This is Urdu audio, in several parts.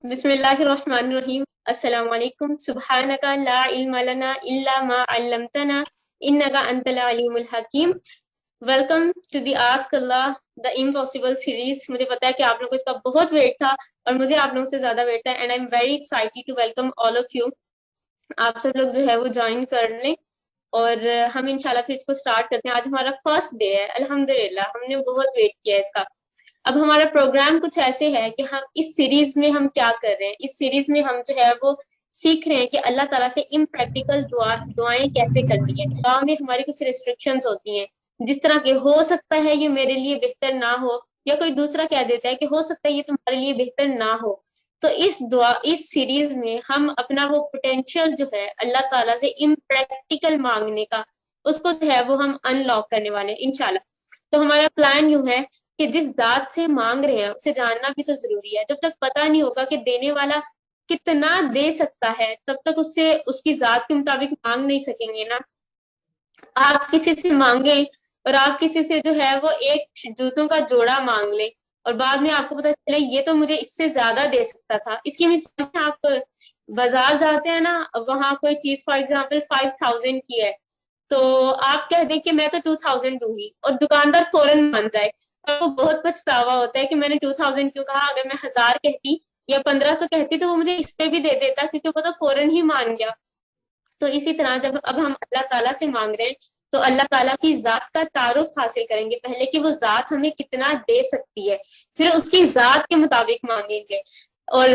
بسم اللہ الرحمن الرحیم. السلام علیکم. سبحانک لا علم لنا الا ما علمتنا انک انت العلیم الحکیم. Welcome to the ask Allah the impossible series. مجھے پتا ہے کہ آپ لوگوں کو اس کا بہت ویٹ تھا اور مجھے آپ لوگوں سے زیادہ ویٹ تھا, and I am very excited to welcome all of you. آپ سب لوگ جو ہے وہ جوائن کر لیں اور ہم انشاءاللہ پھر اس کو سٹارٹ کرتے ہیں. آج ہمارا فرسٹ ڈے ہے الحمدللہ. ہم نے بہت ویٹ کیا ہے اس کا. اب ہمارا پروگرام کچھ ایسے ہے کہ ہم اس سیریز میں ہم کیا کر رہے ہیں. اس سیریز میں ہم جو ہے وہ سیکھ رہے ہیں کہ اللہ تعالیٰ سے امپریکٹیکل دعائیں کیسے کرنی ہے. دعا میں ہماری کچھ ریسٹرکشنز ہوتی ہیں, جس طرح کہ ہو سکتا ہے یہ میرے لیے بہتر نہ ہو, یا کوئی دوسرا کہہ دیتا ہے کہ ہو سکتا ہے یہ تمہارے لیے بہتر نہ ہو. تو اس سیریز میں ہم اپنا وہ پوٹینشیل جو ہے اللہ تعالیٰ سے امپریکٹیکل مانگنے کا, اس کو جو ہے وہ ہم ان لاک کرنے والے ہیں انشاءاللہ. تو ہمارا پلان یوں ہے کہ جس ذات سے مانگ رہے ہیں اسے جاننا بھی تو ضروری ہے. جب تک پتہ نہیں ہوگا کہ دینے والا کتنا دے سکتا ہے تب تک اس کی ذات کے مطابق مانگ نہیں سکیں گے نا. آپ کسی سے مانگیں اور آپ کسی سے جو ہے وہ ایک جوتوں کا جوڑا مانگ لیں اور بعد میں آپ کو پتا چلے یہ تو مجھے اس سے زیادہ دے سکتا تھا. اس کی مثال میں آپ بازار جاتے ہیں نا, وہاں کوئی چیز فار ایگزامپل 5000 کی ہے تو آپ کہہ دیں کہ میں تو 2000 دوں گی اور دکاندار فوراً مان جائے, تو بہت پچھتاوا ہوتا ہے کہ میں نے 2000 کیوں کہا. اگر میں 1000 کہتی یا 1500 کہتی تو وہ مجھے اس پہ بھی دے دیتا کیونکہ وہ تو فوراً ہی مان گیا. تو اسی طرح جب اب ہم اللہ تعالیٰ سے مانگ رہے ہیں تو اللہ تعالیٰ کی ذات کا تعارف حاصل کریں گے پہلے کہ وہ ذات ہمیں کتنا دے سکتی ہے, پھر اس کی ذات کے مطابق مانگیں گے. اور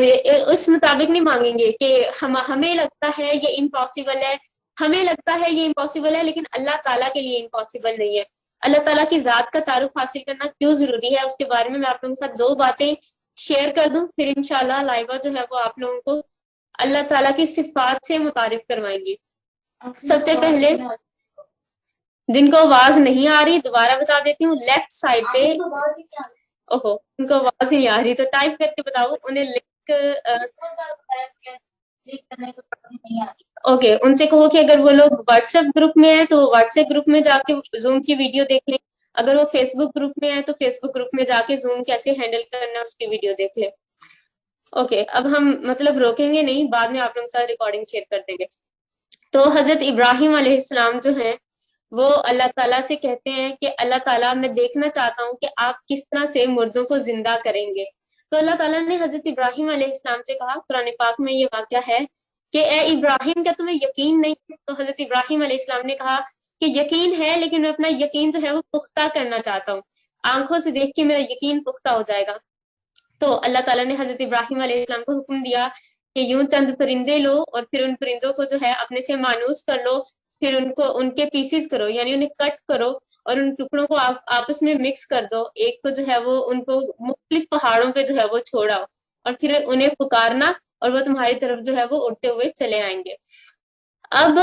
اس مطابق نہیں مانگیں گے کہ ہمیں لگتا ہے یہ امپاسبل ہے, ہمیں لگتا ہے یہ امپاسبل ہے لیکن اللہ تعالیٰ کے لیے امپاسبل نہیں ہے. اللہ تعالیٰ کی ذات کا تعارف حاصل کرنا کیوں ضروری ہے اس کے بارے میں آپ لوگوں کے ساتھ 2 باتیں شیئر کر دوں, پھر انشاءاللہ لائبہ جو ہے وہ آپ لوگوں کو اللہ تعالیٰ کی صفات سے متعارف کروائیں گی. سب سے پہلے جن کو آواز نہیں آ رہی دوبارہ بتا دیتی ہوں, لیفٹ سائڈ پہ اوہو ان کو آواز نہیں آ رہی تو ٹائپ کر کے بتاؤ انہیں لنک. اوکے, ان سے کہو کہ اگر وہ لوگ واٹس ایپ گروپ میں ہیں تو واٹس ایپ گروپ میں جا کے زوم کی ویڈیو دیکھ لیں. اگر وہ فیس بک گروپ میں ہے تو فیس بک گروپ میں جا کے زوم کیسے ہینڈل کرنا ہے اس کی ویڈیو دیکھ لیں. اوکے, اب ہم مطلب روکیں گے نہیں, بعد میں آپ لوگوں کے ساتھ ریکارڈنگ شیئر کر دیں گے. تو حضرت ابراہیم علیہ السلام جو ہیں وہ اللہ تعالیٰ سے کہتے ہیں کہ اللہ تعالیٰ میں دیکھنا چاہتا ہوں کہ آپ کس طرح سے مردوں کو زندہ کریں گے. تو اللہ تعالیٰ نے حضرت ابراہیم علیہ السلام سے کہا, قرآن پاک میں یہ واقعہ ہے کہ اے ابراہیم کیا تمہیں یقین نہیں. تو حضرت ابراہیم علیہ السلام نے کہا کہ یقین ہے لیکن میں اپنا یقین جو ہے وہ پختہ کرنا چاہتا ہوں, آنکھوں سے دیکھ کے میرا یقین پختہ ہو جائے گا. تو اللہ تعالیٰ نے حضرت ابراہیم علیہ السلام کو حکم دیا کہ یوں چند پرندے لو اور پھر ان پرندوں کو جو ہے اپنے سے مانوس کر لو, پھر ان کے پیسز کرو یعنی انہیں کٹ کرو اور ان ٹکڑوں کو آپس میں مکس کر دو. ایک کو جو ہے وہ ان کو مختلف پہاڑوں پہ جو ہے وہ چھوڑاؤ اور پھر انہیں پکارنا اور وہ تمہاری طرف جو ہے وہ اڑتے ہوئے چلے آئیں گے. اب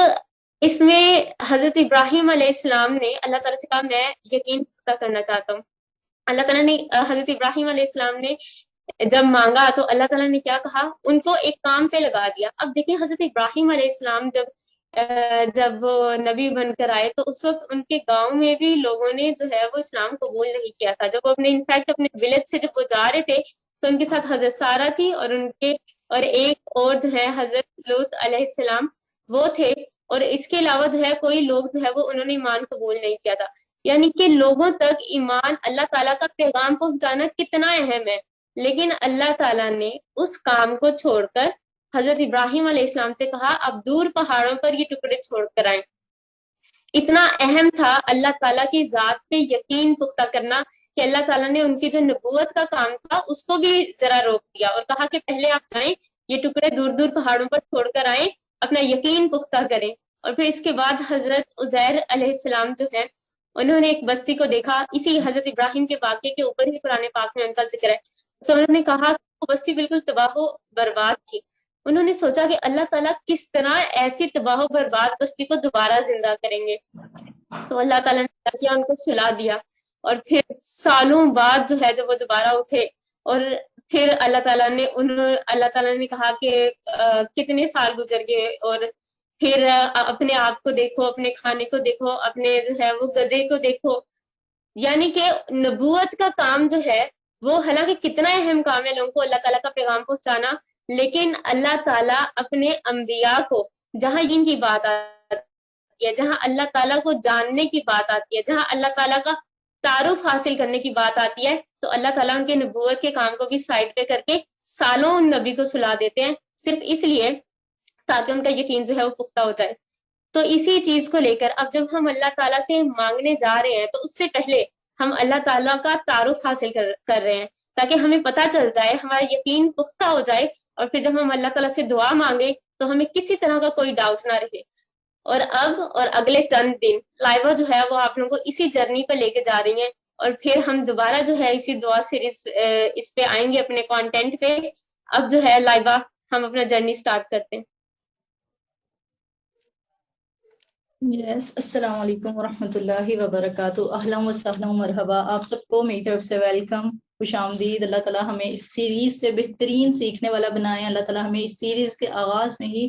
اس میں حضرت ابراہیم علیہ السلام نے اللہ تعالیٰ سے کہا میں یقین پختہ کرنا چاہتا ہوں. اللہ تعالیٰ نے حضرت ابراہیم علیہ السلام نے جب مانگا تو اللہ تعالیٰ نے کیا کہا, ان کو ایک کام پہ لگا دیا. اب دیکھیں حضرت ابراہیم علیہ السلام جب وہ نبی بن کر آئے تو اس وقت ان کے گاؤں میں بھی لوگوں نے جو ہے وہ اسلام قبول نہیں کیا تھا. جب وہ انفیکٹ اپنے ولیج سے جب وہ جا رہے تھے تو ان کے ساتھ حضرت سارہ تھی اور ایک اور جو ہے حضرت لوط علیہ السلام وہ تھے, اور اس کے علاوہ جو ہے کوئی لوگ جو ہے وہ انہوں نے ایمان قبول نہیں کیا تھا. یعنی کہ لوگوں تک ایمان اللہ تعالیٰ کا پیغام پہنچانا کتنا اہم ہے, لیکن اللہ تعالیٰ نے اس کام کو چھوڑ کر حضرت ابراہیم علیہ السلام سے کہا اب دور پہاڑوں پر یہ ٹکڑے چھوڑ کر آئیں. اتنا اہم تھا اللہ تعالیٰ کی ذات پہ یقین پختہ کرنا کہ اللہ تعالیٰ نے ان کی جو نبوت کا کام تھا اس کو بھی ذرا روک دیا اور کہا کہ پہلے آپ جائیں یہ ٹکڑے دور دور پہاڑوں پر چھوڑ کر آئیں, اپنا یقین پختہ کریں. اور پھر اس کے بعد حضرت عزیر علیہ السلام جو ہے انہوں نے ایک بستی کو دیکھا, اسی حضرت ابراہیم کے واقعے کے اوپر ہی قرآن پاک میں ان کا ذکر ہے. تو انہوں نے کہا کہ وہ بستی بالکل تباہ و برباد تھی. انہوں نے سوچا کہ اللہ تعالیٰ کس طرح ایسی تباہ و برباد بستی کو دوبارہ زندہ کریں گے. تو اللہ تعالیٰ نے کیا کیا, ان کو سلا دیا اور پھر سالوں بعد جو ہے جب وہ دوبارہ اٹھے اور پھر اللہ تعالیٰ نے کہا کہ کتنے سال گزر گئے اور پھر اپنے آپ کو دیکھو, اپنے کھانے کو دیکھو, اپنے جو ہے وہ گدھے کو دیکھو. یعنی کہ نبوت کا کام جو ہے وہ حالانکہ کتنا اہم کام ہے لوگوں کو اللہ تعالیٰ کا پیغام پہنچانا, لیکن اللہ تعالیٰ اپنے انبیاء کو جہاں ان کی بات آتی ہے، جہاں اللہ تعالیٰ کو جاننے کی بات آتی ہے، جہاں اللہ تعالیٰ کا تعارف حاصل کرنے کی بات آتی ہے، تو اللہ تعالیٰ ان کے نبوت کے کام کو بھی سائڈ پہ کر کے سالوں ان نبی کو سلا دیتے ہیں، صرف اس لیے تاکہ ان کا یقین جو ہے وہ پختہ ہو جائے۔ تو اسی چیز کو لے کر اب جب ہم اللہ تعالیٰ سے مانگنے جا رہے ہیں تو اس سے پہلے ہم اللہ تعالیٰ کا تعارف حاصل کر رہے ہیں، تاکہ ہمیں پتہ چل جائے، ہمارا یقین پختہ ہو جائے، اور پھر جب ہم اللہ تعالیٰ سے دعا مانگے تو ہمیں کسی طرح کا کوئی ڈاؤٹ نہ رہے۔ اور اب اور اگلے چند دن لائبہ جو ہے وہ آپ لوگوں کو اسی جرنی پہ لے کے جا رہی ہیں، اور پھر ہم دوبارہ جو ہے اسی دعا سیریز اس پہ آئیں گے اپنے کانٹینٹ پہ۔ اب جو ہے لائبہ ہم اپنا جرنی سٹارٹ کرتے ہیں۔ یس، السلام علیکم ورحمۃ اللہ وبرکاتہ۔ اہلا و سہلا مرحبا، آپ سب کو میری طرف سے ویلکم، خوش آمدید۔ اللہ تعالیٰ ہمیں اس سیریز سے بہترین سیکھنے والا بنائے۔ اللہ تعالیٰ ہمیں اس سیریز کے آغاز میں ہی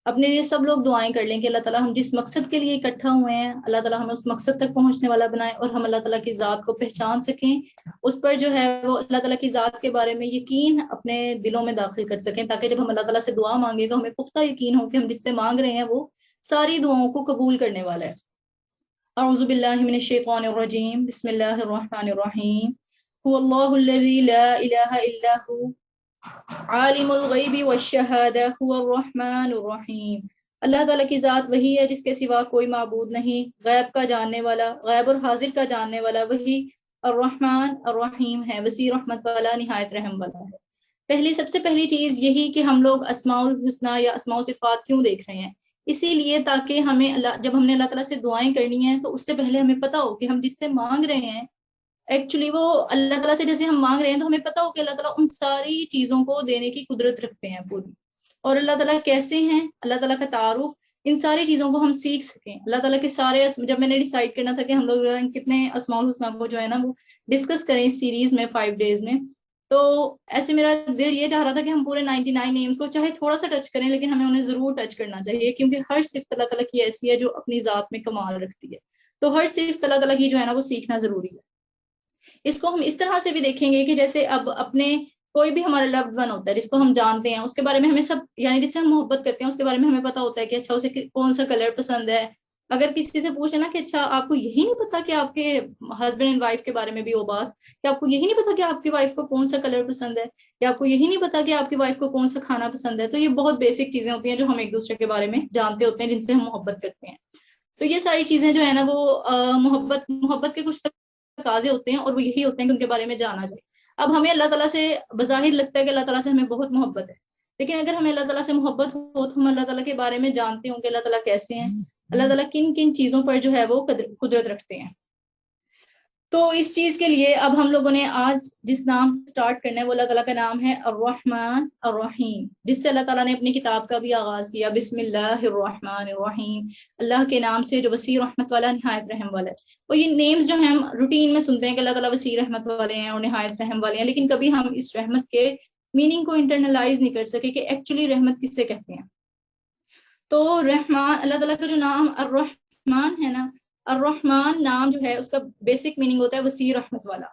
اپنے لیے سب لوگ دعائیں کر لیں کہ اللہ تعالیٰ ہم جس مقصد کے لیے اکٹھا ہوئے ہیں، اللہ تعالیٰ ہمیں اس مقصد تک پہنچنے والا بنائے، اور ہم اللہ تعالیٰ کی ذات کو پہچان سکیں، اس پر جو ہے وہ اللہ تعالیٰ کی ذات کے بارے میں یقین اپنے دلوں میں داخل کر سکیں، تاکہ جب ہم اللہ تعالیٰ سے دعا مانگیں تو ہمیں پختہ یقین ہو کہ ہم جس سے مانگ رہے ہیں وہ ساری دعاؤں کو قبول کرنے والا ہے۔ اعوذ باللہ من الشیطان الرجیم، بسم اللہ الرحمن الرحیم۔ هو اللہ الذی لا الہ الا هو عالم الغیب والشہادہ هو الرحمن الرحیم۔ اللہ تعالیٰ کی ذات وہی ہے جس کے سوا کوئی معبود نہیں، غیب کا جاننے والا، غیب اور حاضر کا جاننے والا وہی الرحمن الرحیم ہے، وسیع رحمت والا، نہایت رحم والا ہے۔ سب سے پہلی چیز یہی کہ ہم لوگ اسماء الحسنی یا اسماء و صفات کیوں دیکھ رہے ہیں؟ اسی لیے تاکہ ہمیں جب ہم نے اللہ تعالیٰ سے دعائیں کرنی ہیں تو اس سے پہلے ہمیں پتہ ہو کہ ہم جس سے مانگ رہے ہیں ایکچولی وہ اللہ تعالیٰ سے جیسے ہم مانگ رہے ہیں، تو ہمیں پتہ ہو کہ اللہ تعالیٰ ان ساری چیزوں کو دینے کی قدرت رکھتے ہیں پوری، اور اللہ تعالیٰ کیسے ہیں، اللہ تعالیٰ کا تعارف، ان ساری چیزوں کو ہم سیکھ سکیں۔ اللہ تعالیٰ کے سارے جب میں نے ڈیسائیڈ کرنا تھا کہ ہم لوگ کتنے اسماء الحسنی کو جو ہے نا وہ ڈسکس کریں اس سیریز میں 5 days میں، تو ایسے میرا دل یہ چاہ رہا تھا کہ ہم پورے 99 نیمز کو چاہے تھوڑا سا ٹچ کریں، لیکن ہمیں انہیں ضرور ٹچ کرنا چاہیے، کیونکہ ہر صفت اللہ تعالیٰ کی ایسی ہے جو اپنی ذات میں کمال رکھتی ہے، تو ہر صفت اللہ تعالیٰ کی جو ہے نا وہ سیکھنا ضروری ہے۔ اس کو ہم اس طرح سے بھی دیکھیں گے کہ جیسے اب اپنے کوئی بھی ہمارا لوڈ ون ہوتا ہے جس کو ہم جانتے ہیں، اس کے بارے میں ہمیں سب، یعنی جس سے ہم محبت کرتے ہیں اس کے بارے میں ہمیں پتا ہوتا ہے کہ اچھا اسے کون سا کلر پسند ہے۔ اگر کسی سے پوچھیں نا کہ اچھا آپ کو یہی نہیں پتا کہ آپ کے ہسبینڈ اینڈ وائف کے بارے میں بھی وہ بات، کہ آپ کو یہی نہیں پتا کہ آپ کی وائف کو کون سا کلر پسند ہے، یا آپ کو یہی نہیں پتا کہ آپ کی وائف کو کون سا کھانا پسند ہے، تو یہ بہت بیسک چیزیں ہوتی ہیں جو ہم ایک دوسرے کے بارے میں جانتے ہوتے ہیں، جن سے ہم محبت کرتے ہیں۔ تو یہ ساری چیزیں جو ہے نا وہ محبت کے کچھ تقاضے ہوتے ہیں، اور وہ یہی ہوتے ہیں کہ ان کے بارے میں جانا جائے۔ اب ہمیں اللہ تعالیٰ سے بظاہر لگتا ہے کہ اللہ تعالیٰ سے ہمیں بہت محبت ہے، لیکن اگر ہمیں اللہ تعالیٰ سے محبت ہو تو ہم اللہ تعالیٰ کے بارے میں جانتے ہوں کہ اللہ تعالیٰ کیسے ہیں، اللہ تعالیٰ کن کن چیزوں پر جو ہے وہ قدرت رکھتے ہیں۔ تو اس چیز کے لیے اب ہم لوگوں نے آج جس نام سٹارٹ کرنا ہے وہ اللہ تعالیٰ کا نام ہے الرحمن الرحیم، جس سے اللہ تعالیٰ نے اپنی کتاب کا بھی آغاز کیا، بسم اللہ الرحمن الرحیم، اللہ کے نام سے جو وسیع رحمت والا، نہایت رحم والا ہے۔ اور یہ نیمز جو ہیں ہم روٹین میں سنتے ہیں کہ اللہ تعالیٰ وسیع رحمت والے ہیں اور نہایت رحم والے ہیں، لیکن کبھی ہم اس رحمت کے میننگ کو انٹرنلائز نہیں کر سکے کہ ایکچولی رحمت کس سے کہتے ہیں۔ تو رحمان، اللہ تعالیٰ کا جو نام الرحمن ہے نا، الرحمن نام جو ہے اس کا بیسک میننگ ہوتا ہے وسیع رحمت والا،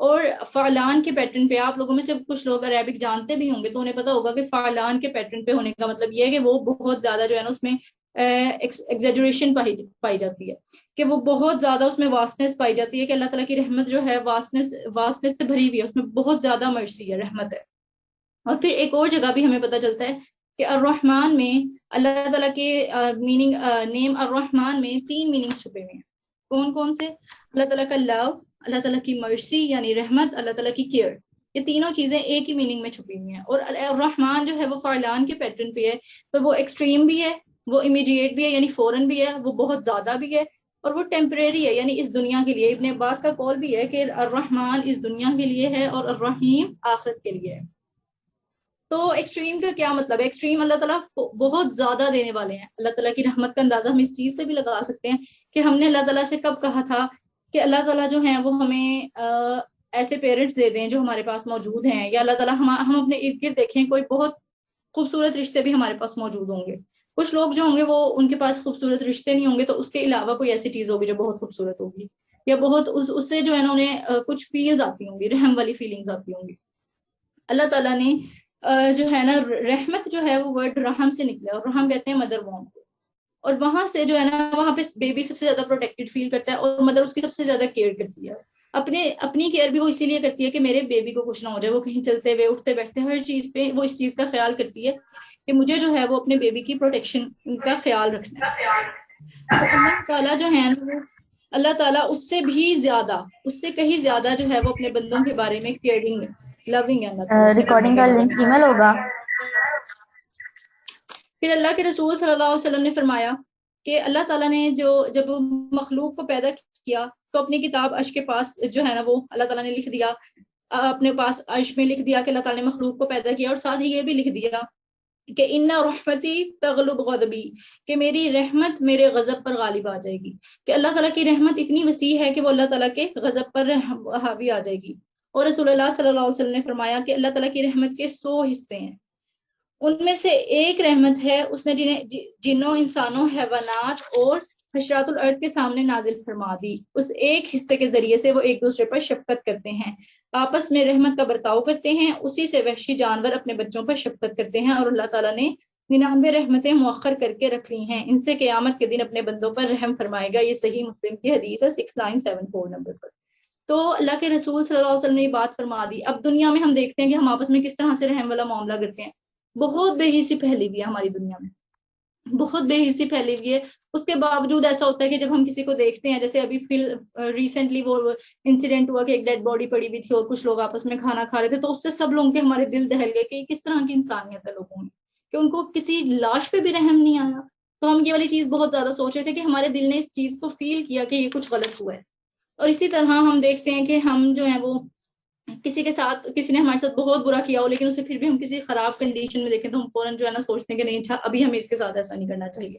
اور فعلان کے پیٹرن پہ آپ لوگوں میں سے کچھ لوگ عربک جانتے بھی ہوں گے تو انہیں پتا ہوگا کہ فعلان کے پیٹرن پہ ہونے کا مطلب یہ ہے کہ وہ بہت زیادہ جو ہے نا اس میں ایگزیجریشن پائی جاتی ہے، کہ وہ بہت زیادہ اس میں واسٹنس پائی جاتی ہے، کہ اللہ تعالیٰ کی رحمت جو ہے واسٹنس سے بھری ہوئی ہے، اس میں بہت زیادہ مرسی ہے، رحمت ہے۔ اور پھر ایک اور جگہ بھی ہمیں پتہ چلتا ہے کہ الرحمن میں اللہ تعالیٰ کے میننگ نیم الرحمن میں 3 میننگ چھپے ہوئے ہیں۔ کون کون سے؟ اللہ تعالیٰ کا لو، اللہ تعالیٰ کی مرسی یعنی رحمت، اللہ تعالیٰ کی کیئر، یہ تینوں چیزیں ایک ہی میننگ میں چھپی ہوئی ہیں۔ اور الرحمن جو ہے وہ فعلان کے پیٹرن پہ ہے، تو وہ ایکسٹریم بھی ہے، وہ امیڈیٹ بھی ہے یعنی فوراً بھی ہے، وہ بہت زیادہ بھی ہے، اور وہ ٹیمپریری ہے یعنی اس دنیا کے لیے۔ ابن عباس کا قول بھی ہے کہ الرحمن اس دنیا کے لیے ہے اور الرحیم آخرت کے لیے ہے۔ تو ایکسٹریم کا کیا مطلب ہے؟ ایکسٹریم اللہ تعالیٰ بہت زیادہ دینے والے ہیں۔ اللہ تعالیٰ کی رحمت کا اندازہ ہم اس چیز سے بھی لگا سکتے ہیں کہ ہم نے اللہ تعالیٰ سے کب کہا تھا کہ اللہ تعالیٰ جو ہیں وہ ہمیں ایسے پیرنٹس دے دیں جو ہمارے پاس موجود ہیں، یا اللہ تعالیٰ ہم اپنے ارد گرد دیکھیں کوئی بہت خوبصورت رشتے بھی ہمارے پاس موجود ہوں گے۔ کچھ لوگ جو ہوں گے وہ ان کے پاس خوبصورت رشتے نہیں ہوں گے، تو اس کے علاوہ کوئی ایسی چیز ہوگی جو بہت خوبصورت ہوگی، یا بہت اس سے جو ہے نا انہیں کچھ فیلز آتی ہوں گی، رحم والی فیلنگز آتی ہوں گی۔ اللہ تعالیٰ نے جو ہے نا رحمت جو ہے وہ ورڈ رحم سے نکلا ہے، اور رحم کہتے ہیں مدر وام کو، اور وہاں سے جو ہے نا وہاں پہ بیبی سب سے زیادہ پروٹیکٹڈ فیل کرتا ہے، اور مدر اس کی سب سے زیادہ کیئر کرتی ہے. اپنی کیئر بھی وہ اسی لیے کرتی ہے کہ میرے بیبی کو کچھ نہ ہو جائے. وہ کہیں چلتے ہوئے اٹھتے بیٹھتے ہر چیز پہ وہ اس چیز کا خیال کرتی ہے کہ مجھے جو ہے وہ اپنے بیبی کی پروٹیکشن کا خیال رکھنا ہے. تو اللہ تعالیٰ جو ہے نا وہ اللہ تعالیٰ اس سے بھی زیادہ، اس سے کہیں زیادہ جو ہے وہ اپنے بندوں کے بارے میں کیئرنگ ہے، لونگ ہے اللہ تعالیٰ اپنے بندوں ریکارڈنگ کے کا بارے لنک میں. ای میل ہوگا. پھر اللہ کے رسول صلی اللہ علیہ وسلم نے فرمایا کہ اللہ تعالیٰ نے جب مخلوق کو پیدا کیا تو اپنی کتاب عرش کے پاس جو ہے نا وہ اللہ تعالیٰ نے لکھ دیا، اپنے پاس عرش میں لکھ دیا کہ اللہ تعالیٰ نے مخلوق کو پیدا کیا، اور ساتھ ہی یہ بھی لکھ دیا کہ ان رحمتی تغلب غضبی، کہ میری رحمت میرے غضب پر غالب آ جائے گی. کہ اللہ تعالیٰ کی رحمت اتنی وسیع ہے کہ وہ اللہ تعالیٰ کے غضب پر حاوی آ جائے گی. اور رسول اللہ صلی اللہ علیہ وسلم نے فرمایا کہ اللہ تعالیٰ کی رحمت کے 100 حصے ہیں، ان میں سے ایک رحمت ہے اس نے جنہیں جنوں انسانوں حیوانات اور حشرات الارض کے سامنے نازل فرما دی. اس ایک حصے کے ذریعے سے وہ ایک دوسرے پر شفقت کرتے ہیں، آپس میں رحمت کا برتاؤ کرتے ہیں، اسی سے وحشی جانور اپنے بچوں پر شفقت کرتے ہیں، اور اللہ تعالیٰ نے 99 رحمتیں مؤخر کر کے رکھ لی ہیں، ان سے قیامت کے دن اپنے بندوں پر رحم فرمائے گا. یہ صحیح مسلم کی حدیث ہے 6974 نمبر پر. تو اللہ کے رسول صلی اللہ علیہ وسلم نے یہ بات فرما دی. اب دنیا میں ہم دیکھتے ہیں کہ ہم آپس میں کس طرح سے رحم والا معاملہ کرتے ہیں. بہت بے حسی پھیلی ہوئی ہے ہماری دنیا میں، بہت بے حسی پھیلی ہوئی ہے. اس کے باوجود ایسا ہوتا ہے کہ جب ہم کسی کو دیکھتے ہیں، جیسے ابھی ریسنٹلی وہ انسیڈنٹ ہوا کہ ایک ڈیڈ باڈی پڑی ہوئی تھی اور کچھ لوگ آپس میں کھانا کھا رہے تھے، تو اس سے سب لوگوں کے ہمارے دل دہل گئے کہ کس طرح کی انسانیت ہے لوگوں میں، کہ ان کو کسی لاش پہ بھی رحم نہیں آیا. تو ہم یہ والی چیز بہت زیادہ سوچ رہے تھے کہ ہمارے دل نے اس چیز کو فیل کیا کہ یہ کچھ غلط ہوا ہے. اور اسی طرح ہم دیکھتے ہیں کہ ہم جو ہے وہ کسی کے ساتھ، کسی نے ہمارے ساتھ بہت برا کیا ہو لیکن اسے پھر بھی ہم کسی خراب کنڈیشن میں دیکھیں تو ہم فوراً جو ہے نا سوچتے ہیں کہ نہیں اچھا ابھی ہمیں اس کے ساتھ ایسا نہیں کرنا چاہیے.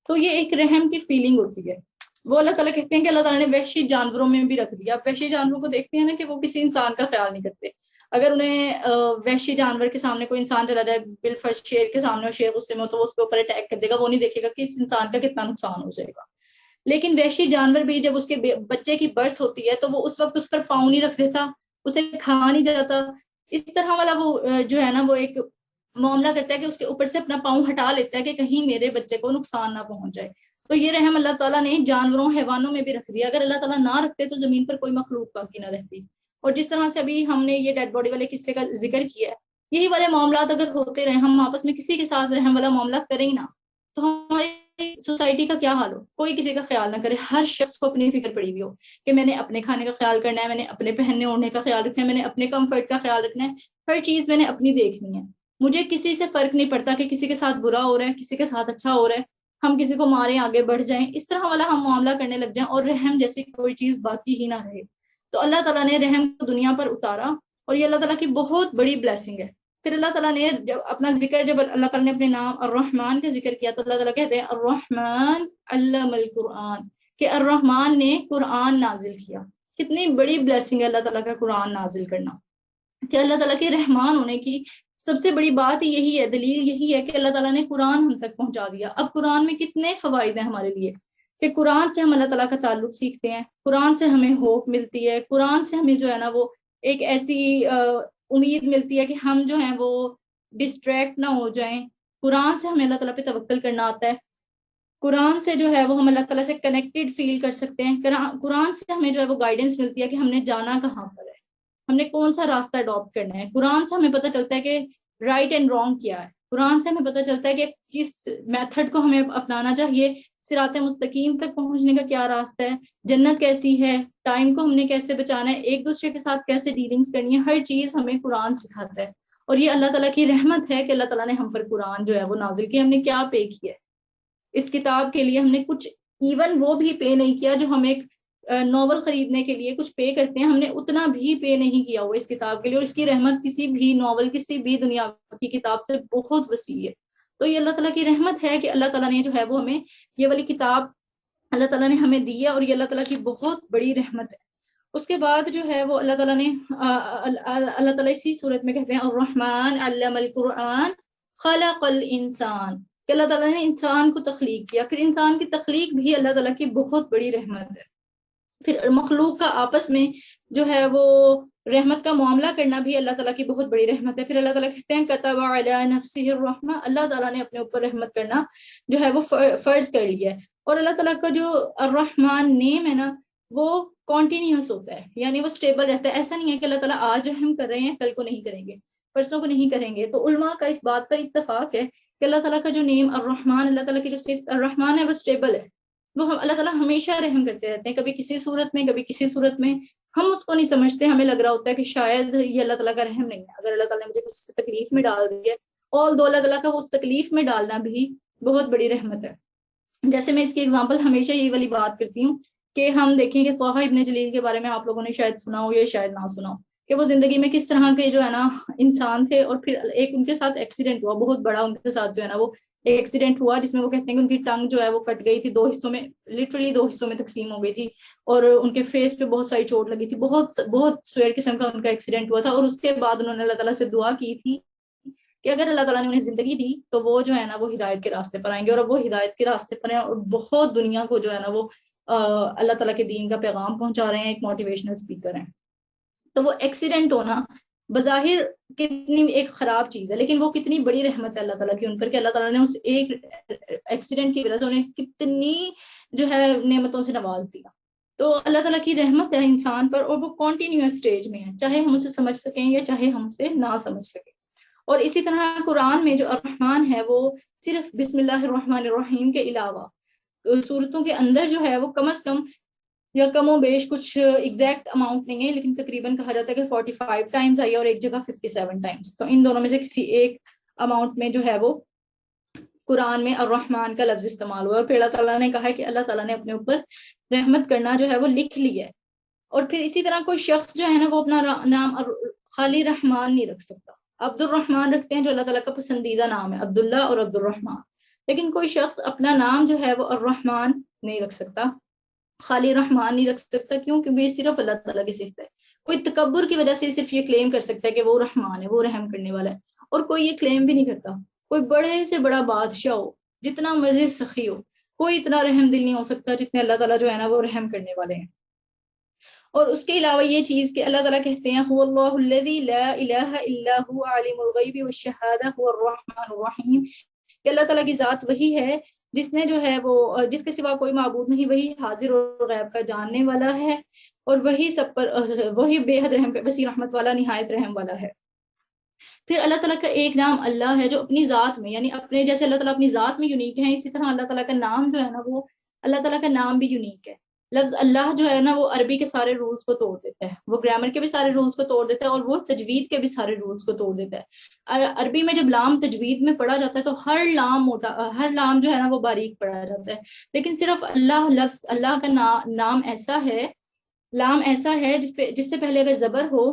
تو یہ ایک رحم کی فیلنگ ہوتی ہے. وہ اللہ تعالیٰ کہتے ہیں کہ اللہ تعالیٰ نے وحشی جانوروں میں بھی رکھ دیا. آپ وحشی جانوروں کو دیکھتے ہیں نا کہ وہ کسی انسان کا خیال نہیں کرتے. اگر انہیں وحشی جانور کے سامنے کوئی انسان چلا جائے بالفرض شیر کے سامنے، اور شیر غصے میں تو وہ اس کے اوپر اٹیک کر دے گا، وہ نہیں دیکھے گا کہ اس انسان کا کتنا نقصان ہو جائے گا. لیکن وحشی جانور بھی جب اس کے بچے کی برتھ ہوتی ہے تو وہ اس وقت اس پر پاؤں نہیں رکھ دیتا، اسے کھا نہیں جاتا. اس طرح والا وہ جو ہے نا وہ ایک معاملہ کرتا ہے کہ اس کے اوپر سے اپنا پاؤں ہٹا لیتا ہے کہ کہیں میرے بچے کو نقصان نہ پہنچ جائے. تو یہ رحم اللہ تعالیٰ نے جانوروں حیوانوں میں بھی رکھ دیا. اگر اللہ تعالیٰ نہ رکھتے تو زمین پر کوئی مخلوق باقی نہ رہتی. اور جس طرح سے ابھی ہم نے یہ ڈیڈ باڈی والے قصے کا ذکر کیا ہے، یہی والے معاملات اگر ہوتے رہے، ہم آپس میں کسی کے ساتھ رحم والا معاملہ کریں نا، تو ہماری سوسائٹی کا کیا حال ہو. کوئی کسی کا خیال نہ کرے، ہر شخص کو اپنی فکر پڑی ہوئی ہو کہ میں نے اپنے کھانے کا خیال کرنا ہے، میں نے اپنے پہننے اوڑھنے کا خیال رکھنا ہے، میں نے اپنے کمفرٹ کا خیال رکھنا ہے، ہر چیز میں نے اپنی دیکھنی ہے. مجھے کسی سے فرق نہیں پڑتا کہ کسی کے ساتھ برا ہو رہا ہے، کسی کے ساتھ اچھا ہو رہا ہے، ہم کسی کو ماریں آگے بڑھ جائیں، اس طرح والا ہم معاملہ کرنے لگ جائیں اور رحم جیسی کوئی چیز باقی ہی نہ رہے. تو اللہ تعالیٰ نے رحم کو دنیا پر اتارا، اور یہ اللہ تعالیٰ کی بہت بڑی بلیسنگ ہے. پھر اللہ تعالیٰ نے جب اپنا ذکر، جب اللہ تعالیٰ نے اپنے نام الرحمن کا ذکر کیا تو اللہ تعالیٰ کہتے ہیں الرحمن علم القرآن، کہ الرحمن نے قرآن نازل کیا. کتنی بڑی بلیسنگ ہے اللہ تعالیٰ کا قرآن نازل کرنا، کہ اللہ تعالیٰ کے رحمان ہونے کی سب سے بڑی بات یہی ہے، دلیل یہی ہے کہ اللہ تعالیٰ نے قرآن ہم تک پہنچا دیا. اب قرآن میں کتنے فوائد ہیں ہمارے لیے، کہ قرآن سے ہم اللہ تعالیٰ کا تعلق سیکھتے ہیں، قرآن سے ہمیں ہوپ ملتی ہے، قرآن سے ہمیں جو ہے نا وہ ایک ایسی امید ملتی ہے کہ ہم جو ہیں وہ ڈسٹریکٹ نہ ہو جائیں. قرآن سے ہمیں اللہ تعالیٰ پہ توکل کرنا آتا ہے. قرآن سے جو ہے وہ ہم اللہ تعالیٰ سے کنیکٹڈ فیل کر سکتے ہیں. قرآن سے ہمیں جو ہے وہ گائیڈنس ملتی ہے کہ ہم نے جانا کہاں پر ہے، ہم نے کون سا راستہ اڈاپٹ کرنا ہے. قرآن سے ہمیں پتہ چلتا ہے کہ رائٹ اینڈ رانگ کیا ہے. قرآن سے ہمیں پتہ چلتا ہے کہ کس میتھڈ کو ہمیں اپنانا چاہیے، صراط مستقیم تک پہنچنے کا کیا راستہ ہے، جنت کیسی ہے، ٹائم کو ہم نے کیسے بچانا ہے، ایک دوسرے کے ساتھ کیسے ڈیلنگز کرنی ہے. ہر چیز ہمیں قرآن سکھاتا ہے. اور یہ اللہ تعالیٰ کی رحمت ہے کہ اللہ تعالیٰ نے ہم پر قرآن جو ہے وہ نازل کیا. ہم نے کیا پے کیا ہے اس کتاب کے لیے؟ ہم نے کچھ ایون وہ بھی پے نہیں کیا جو ہم ایک ناول خریدنے کے لیے کچھ پے کرتے ہیں، ہم نے اتنا بھی پے نہیں کیا ہوا اس کتاب کے لیے. اور اس کی رحمت کسی بھی ناول، کسی بھی دنیا کی کتاب سے بہت وسیع ہے. تو یہ اللہ تعالیٰ کی رحمت ہے کہ اللہ تعالیٰ نے جو ہے وہ ہمیں یہ والی کتاب اللہ تعالیٰ نے ہمیں دی ہے، اور یہ اللہ تعالیٰ کی بہت بڑی رحمت ہے. اس کے بعد جو ہے وہ اللہ تعالیٰ نے اللہ تعالیٰ اسی صورت میں کہتے ہیں الرحمن علم القرآن خلق الانسان، کہ اللہ تعالیٰ نے انسان کو تخلیق کیا. پھر انسان کی تخلیق بھی اللہ تعالیٰ کی بہت بڑی رحمت ہے. پھر مخلوق کا آپس میں جو ہے وہ رحمت کا معاملہ کرنا بھی اللہ تعالیٰ کی بہت بڑی رحمت ہے. پھر اللہ تعالیٰ کہتے ہیں کتب علی نفسہ الرحمہ، اللہ تعالیٰ نے اپنے اوپر رحمت کرنا جو ہے وہ فرض کر لیا ہے. اور اللہ تعالیٰ کا جو الرحمن نیم ہے نا وہ کانٹینیوس ہوتا ہے، یعنی وہ اسٹیبل رہتا ہے. ایسا نہیں ہے کہ اللہ تعالیٰ آج رحم کر رہے ہیں کل کو نہیں کریں گے، پرسوں کو نہیں کریں گے. تو علماء کا اس بات پر اتفاق ہے کہ اللہ تعالیٰ کا جو نیم الرحمن، اللہ تعالیٰ کی جو صفت الرحمن ہے وہ اسٹیبل ہے. وہ اللہ تعالیٰ ہمیشہ رحم کرتے رہتے ہیں، کبھی کسی صورت میں کبھی کسی صورت میں. ہم اس کو نہیں سمجھتے، ہمیں لگ رہا ہوتا ہے کہ شاید یہ اللہ تعالیٰ کا رحم نہیں ہے. اگر اللہ تعالیٰ نے مجھے کسی تکلیف میں ڈال دی ہے، اور دو اللہ تعالیٰ کا اس تکلیف میں ڈالنا بھی بہت بڑی رحمت ہے. جیسے میں اس کی اگزامپل ہمیشہ یہی والی بات کرتی ہوں کہ ہم دیکھیں کہ طٰہٰ ابن جلیل کے بارے میں آپ لوگوں نے شاید سنا ہو یا شاید نہ سنا ہو، کہ وہ زندگی میں کس طرح کے جو ہے نا انسان تھے. اور پھر ایک ان کے ساتھ ایکسیڈنٹ ہوا بہت بڑا، ان کے ساتھ جو ہے نا وہ ایکسیڈنٹ ہوا جس میں وہ کہتے ہیں کہ ان کی ٹنگ جو ہے وہ کٹ گئی تھی، 2 حصوں میں، لٹرلی 2 حصوں میں تقسیم ہو گئی تھی. اور ان کے فیس پہ بہت ساری چوٹ لگی تھی. بہت بہت سویر قسم کا ان کا ایکسیڈنٹ ہوا تھا. اور اس کے بعد انہوں نے اللہ تعالیٰ سے دعا کی تھی کہ اگر اللہ تعالیٰ نے انہیں زندگی دی تو وہ جو ہے نا وہ ہدایت کے راستے پر آئیں گے. اور اب وہ ہدایت کے راستے پر ہیں اور بہت دنیا کو جو ہے نا وہ اللہ تعالیٰ کے دین کا پیغام پہنچا رہے ہیں، ایک موٹیویشنل اسپیکر ہیں. تو وہ ایکسیڈنٹ ہونا بظاہر کتنی ایک خراب چیز ہے، لیکن وہ کتنی بڑی رحمت ہے اللہ تعالیٰ کی ان پر کہ اللہ تعالیٰ نے اس ایک ایکسیڈنٹ کی وجہ سے انہیں کتنی جو ہے نعمتوں سے نواز دیا. تو اللہ تعالیٰ کی رحمت ہے انسان پر، اور وہ کنٹینیوس سٹیج میں ہے، چاہے ہم اسے سمجھ سکیں یا چاہے ہم اسے نہ سمجھ سکیں. اور اسی طرح قرآن میں جو الرحمن ہے وہ صرف بسم اللہ الرحمن الرحیم کے علاوہ صورتوں کے اندر جو ہے وہ کم از کم یا کم و بیش کچھ ایگزیکٹ اماؤنٹ نہیں ہے، لیکن تقریباً کہا جاتا ہے کہ 45 ٹائمز آئی ہے اور ایک جگہ 57 ٹائمز. تو ان دونوں میں سے کسی ایک اماؤنٹ میں جو ہے وہ قرآن میں الرحمن کا لفظ استعمال ہوا. اور پھر اللہ تعالیٰ نے کہا ہے کہ اللہ تعالیٰ نے اپنے اوپر رحمت کرنا جو ہے وہ لکھ لی ہے. اور پھر اسی طرح کوئی شخص جو ہے نا وہ اپنا نام خالی رحمان نہیں رکھ سکتا. عبد الرحمن رکھتے ہیں جو اللہ تعالیٰ کا پسندیدہ نام ہے، عبداللہ اور عبد الرحمن. لیکن کوئی شخص اپنا نام جو ہے وہ الرحمن نہیں رکھ سکتا، خالی رحمان نہیں رکھ سکتا. کیوں؟ کیونکہ یہ صرف اللہ تعالیٰ کی صفت ہے. کوئی تکبر کی وجہ سے صرف یہ کلیم کر سکتا ہے کہ وہ رحمان ہے، وہ رحم کرنے والا ہے، اور کوئی یہ کلیم بھی نہیں کرتا. کوئی بڑے سے بڑا بادشاہ ہو، جتنا مرضی سخی ہو، کوئی اتنا رحم دل نہیں ہو سکتا جتنے اللہ تعالیٰ جو ہے نا وہ رحم کرنے والے ہیں. اور اس کے علاوہ یہ چیز کہ اللہ تعالیٰ کہتے ہیں هو اللہ الذی لا الہ الا هو عالم الغیب والشہادہ هو الرحمن الرحیم، کہ اللہ تعالیٰ کی ذات وہی ہے جس نے جو ہے وہ جس کے سوا کوئی معبود نہیں، وہی حاضر اور غیب کا جاننے والا ہے، اور وہی سب پر وہی بے حد رحم وسیع رحمت والا، نہایت رحم والا ہے. پھر اللہ تعالیٰ کا ایک نام اللہ ہے جو اپنی ذات میں، یعنی اپنے جیسے اللہ تعالیٰ اپنی ذات میں یونیک ہے، اسی طرح اللہ تعالیٰ کا نام جو ہے نا وہ اللہ تعالیٰ کا نام بھی یونیک ہے. لفظ اللہ جو ہے نا وہ عربی کے سارے رولز کو توڑ دیتا ہے، وہ گرامر کے بھی سارے رولز کو توڑ دیتا ہے، اور وہ تجوید کے بھی سارے رولز کو توڑ دیتا ہے. عربی میں جب لام تجوید میں پڑھا جاتا ہے تو ہر لام جو ہے نا وہ باریک پڑھا جاتا ہے. لیکن صرف اللہ لفظ اللہ کا نام ایسا ہے، لام ایسا ہے جس سے پہلے اگر زبر ہو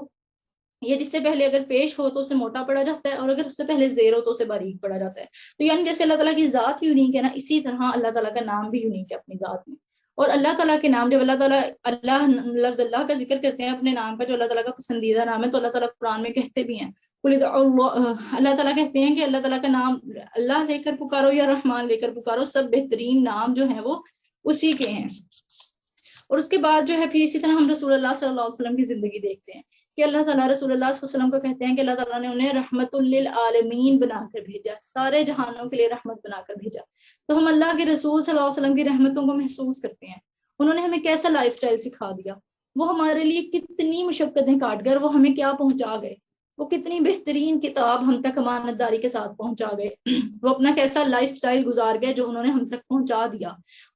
یا جس سے پہلے اگر پیش ہو تو اسے موٹا پڑا جاتا ہے، اور اگر اس سے پہلے زیر ہو تو اسے باریک پڑا جاتا ہے. تو یعنی جیسے اللہ تعالیٰ کی ذات یونیک ہے نا، اسی طرح اللہ تعالیٰ کا نام بھی یونیک ہے اپنی ذات میں. اور اللہ تعالیٰ کے نام جب اللہ لفظ اللہ کا ذکر کرتے ہیں اپنے نام کا جو اللہ تعالیٰ کا پسندیدہ نام ہے، تو اللہ تعالیٰ قرآن میں کہتے بھی ہیں، اللہ تعالیٰ کہتے ہیں کہ اللہ تعالیٰ کا نام اللہ لے کر پکارو یا رحمان لے کر پکارو، سب بہترین نام جو ہیں وہ اسی کے ہیں. اور اس کے بعد جو ہے پھر اسی طرح ہم رسول اللہ صلی اللہ علیہ وسلم کی زندگی دیکھتے ہیں کہ اللہ تعالیٰ رسول اللہ صلی اللہ علیہ وسلم کو کہتے ہیں کہ اللہ تعالیٰ نے انہیں رحمت للعالمین بنا کر بھیجا، سارے جہانوں کے لیے رحمت بنا کر بھیجا. تو ہم اللہ کے رسول صلی اللہ علیہ وسلم کی رحمتوں کو محسوس کرتے ہیں. انہوں نے ہمیں کیسا لائف سٹائل سکھا دیا، وہ ہمارے لیے کتنی مشقتیں کاٹ کر وہ ہمیں کیا پہنچا گئے، وہ کتنی بہترین کتاب ہم تک امانت داری کے ساتھ پہنچا گئے، وہ اپنا کیسا لائف سٹائل گزار گئے جو انہوں نے ہم تک پہنچا دیا.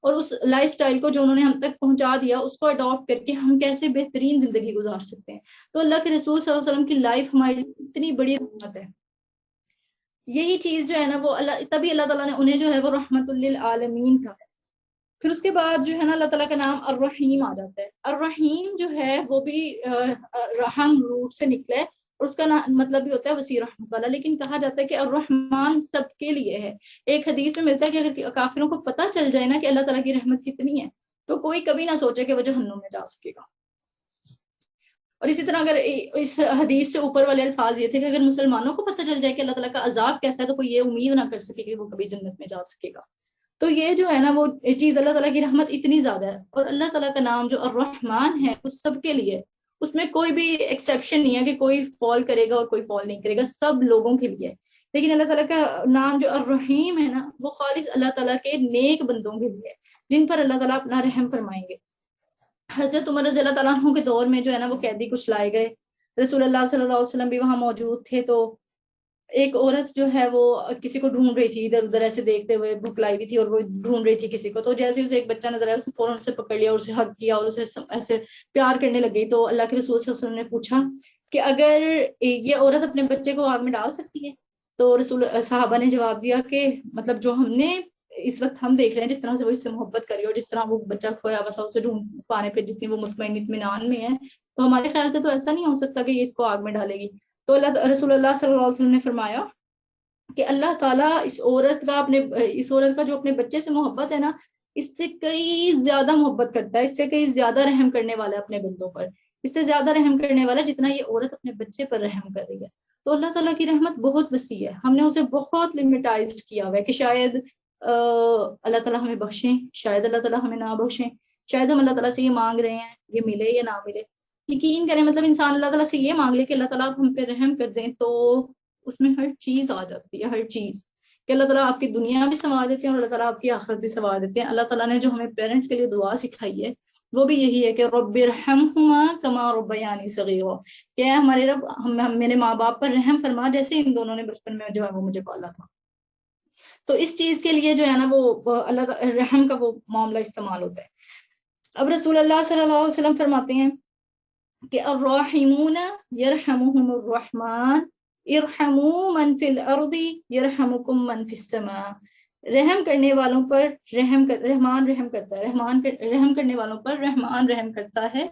اور اس لائف سٹائل کو جو انہوں نے ہم تک پہنچا دیا اس کو اڈاپٹ کر کے ہم کیسے بہترین زندگی گزار سکتے ہیں. تو اللہ کے رسول صلی اللہ علیہ وسلم کی لائف ہماری اتنی بڑی رحمت ہے. یہی چیز جو ہے نا وہ تبھی اللہ تعالیٰ نے انہیں جو ہے وہ رحمت للعالمین کا ہے. پھر اس کے بعد جو ہے نا اللہ تعالیٰ کا نام الرحیم آ جاتا ہے. الرحیم جو ہے وہ بھی رحم روٹ سے نکلا ہے، اور اس کا مطلب بھی ہوتا ہے وسیع رحمت والا. لیکن کہا جاتا ہے کہ الرحمن سب کے لیے ہے. ایک حدیث میں ملتا ہے کہ اگر کافروں کو پتہ چل جائے نا کہ اللہ تعالیٰ کی رحمت کتنی ہے تو کوئی کبھی نہ سوچے کہ وہ جہنم میں جا سکے گا. اور اسی طرح اگر اس حدیث سے اوپر والے الفاظ یہ تھے کہ اگر مسلمانوں کو پتہ چل جائے کہ اللہ تعالیٰ کا عذاب کیسا ہے تو کوئی یہ امید نہ کر سکے کہ وہ کبھی جنت میں جا سکے گا. تو یہ جو ہے نا وہ چیز اللہ تعالیٰ کی رحمت اتنی زیادہ ہے. اور اللہ تعالیٰ کا نام جو الرحمن ہے وہ سب کے لیے، اس میں کوئی بھی ایکسیپشن نہیں ہے کہ کوئی فال کرے گا اور کوئی فال نہیں کرے گا، سب لوگوں کے لیے ہے۔ لیکن اللہ تعالیٰ کا نام جو الرحیم ہے نا، وہ خالص اللہ تعالیٰ کے نیک بندوں کے لیے ہے، جن پر اللہ تعالیٰ اپنا رحم فرمائیں گے۔ حضرت عمر رضی اللہ تعالیٰ عنہ کے دور میں جو ہے نا وہ قیدی کچھ لائے گئے، رسول اللہ صلی اللہ علیہ وسلم بھی وہاں موجود تھے، تو ایک عورت جو ہے وہ کسی کو ڈھونڈ رہی تھی، ادھر ادھر ایسے دیکھتے ہوئے، بھوک لائی ہوئی تھی اور وہ ڈھونڈ رہی تھی کسی کو، تو جیسے اسے ایک بچہ نظر آیا، اس نے فوراً اسے پکڑ لیا اور اسے حگ کیا اور اسے ایسے پیار کرنے لگی۔ تو اللہ کے رسول صلی اللہ علیہ وسلم نے پوچھا کہ اگر یہ عورت اپنے بچے کو آگ میں ڈال سکتی ہے؟ تو رسول صحابہ نے جواب دیا کہ مطلب جو ہم نے اس وقت ہم دیکھ رہے ہیں، جس طرح سے وہ اس سے محبت کری اور جس طرح وہ بچہ کھویا ہوا تھا اسے ڈھونڈ پانے پہ جتنی وہ مطمئن اطمینان میں ہے، تو ہمارے خیال سے تو ایسا نہیں ہو سکتا کہ یہ اس کو آگ میں ڈالے گی۔ تو رسول اللہ صلی اللہ علیہ وسلم نے فرمایا کہ اللہ تعالیٰ اس عورت کا جو اپنے بچے سے محبت ہے نا، اس سے کئی زیادہ محبت کرتا ہے، اس سے کئی زیادہ رحم کرنے والا ہے اپنے بندوں پر، اس سے زیادہ رحم کرنے والا جتنا یہ عورت اپنے بچے پر رحم کر رہی ہے۔ تو اللہ تعالیٰ کی رحمت بہت وسیع ہے، ہم نے اسے بہت لمیٹائزڈ کیا ہوا ہے کہ شاید اللہ تعالیٰ ہمیں بخشیں، شاید اللہ تعالیٰ ہمیں نہ بخشیں، شاید ہم اللہ تعالیٰ سے یہ مانگ رہے ہیں، یہ ملے یا نہ ملے۔ یقین کریں، مطلب انسان اللہ تعالیٰ سے یہ مانگ لے کہ اللہ تعالیٰ ہم پہ رحم کر دیں، تو اس میں ہر چیز آ جاتی ہے، ہر چیز، کہ اللہ تعالیٰ آپ کی دنیا بھی سنوار دیتے ہیں اور اللہ تعالیٰ آپ کی آخرت بھی سنوار دیتے ہیں۔ اللہ تعالیٰ نے جو ہمیں پیرنٹس کے لیے دعا سکھائی ہے وہ بھی یہی ہے کہ رب ارحمہما کما ربیانی صغیرا، کہ ہمارے رب میرے ماں باپ پر رحم فرما جیسے ان دونوں نے بچپن میں جو ہے وہ مجھے پالا تھا۔ تو اس چیز کے لیے جو ہے نا وہ اللہ رحم کا وہ معاملہ استعمال ہوتا ہے۔ اب رسول اللہ صلی اللہ علیہ وسلم فرماتے ہیں کہ الراحمون یرحمہم الرحمن ارحموا من فی الارض یرحمکم من فی السماء، رحم کرنے والوں پر رحمان رحم کرتا ہے، رحم کرنے والوں پر رحمان رحم کرتا ہے،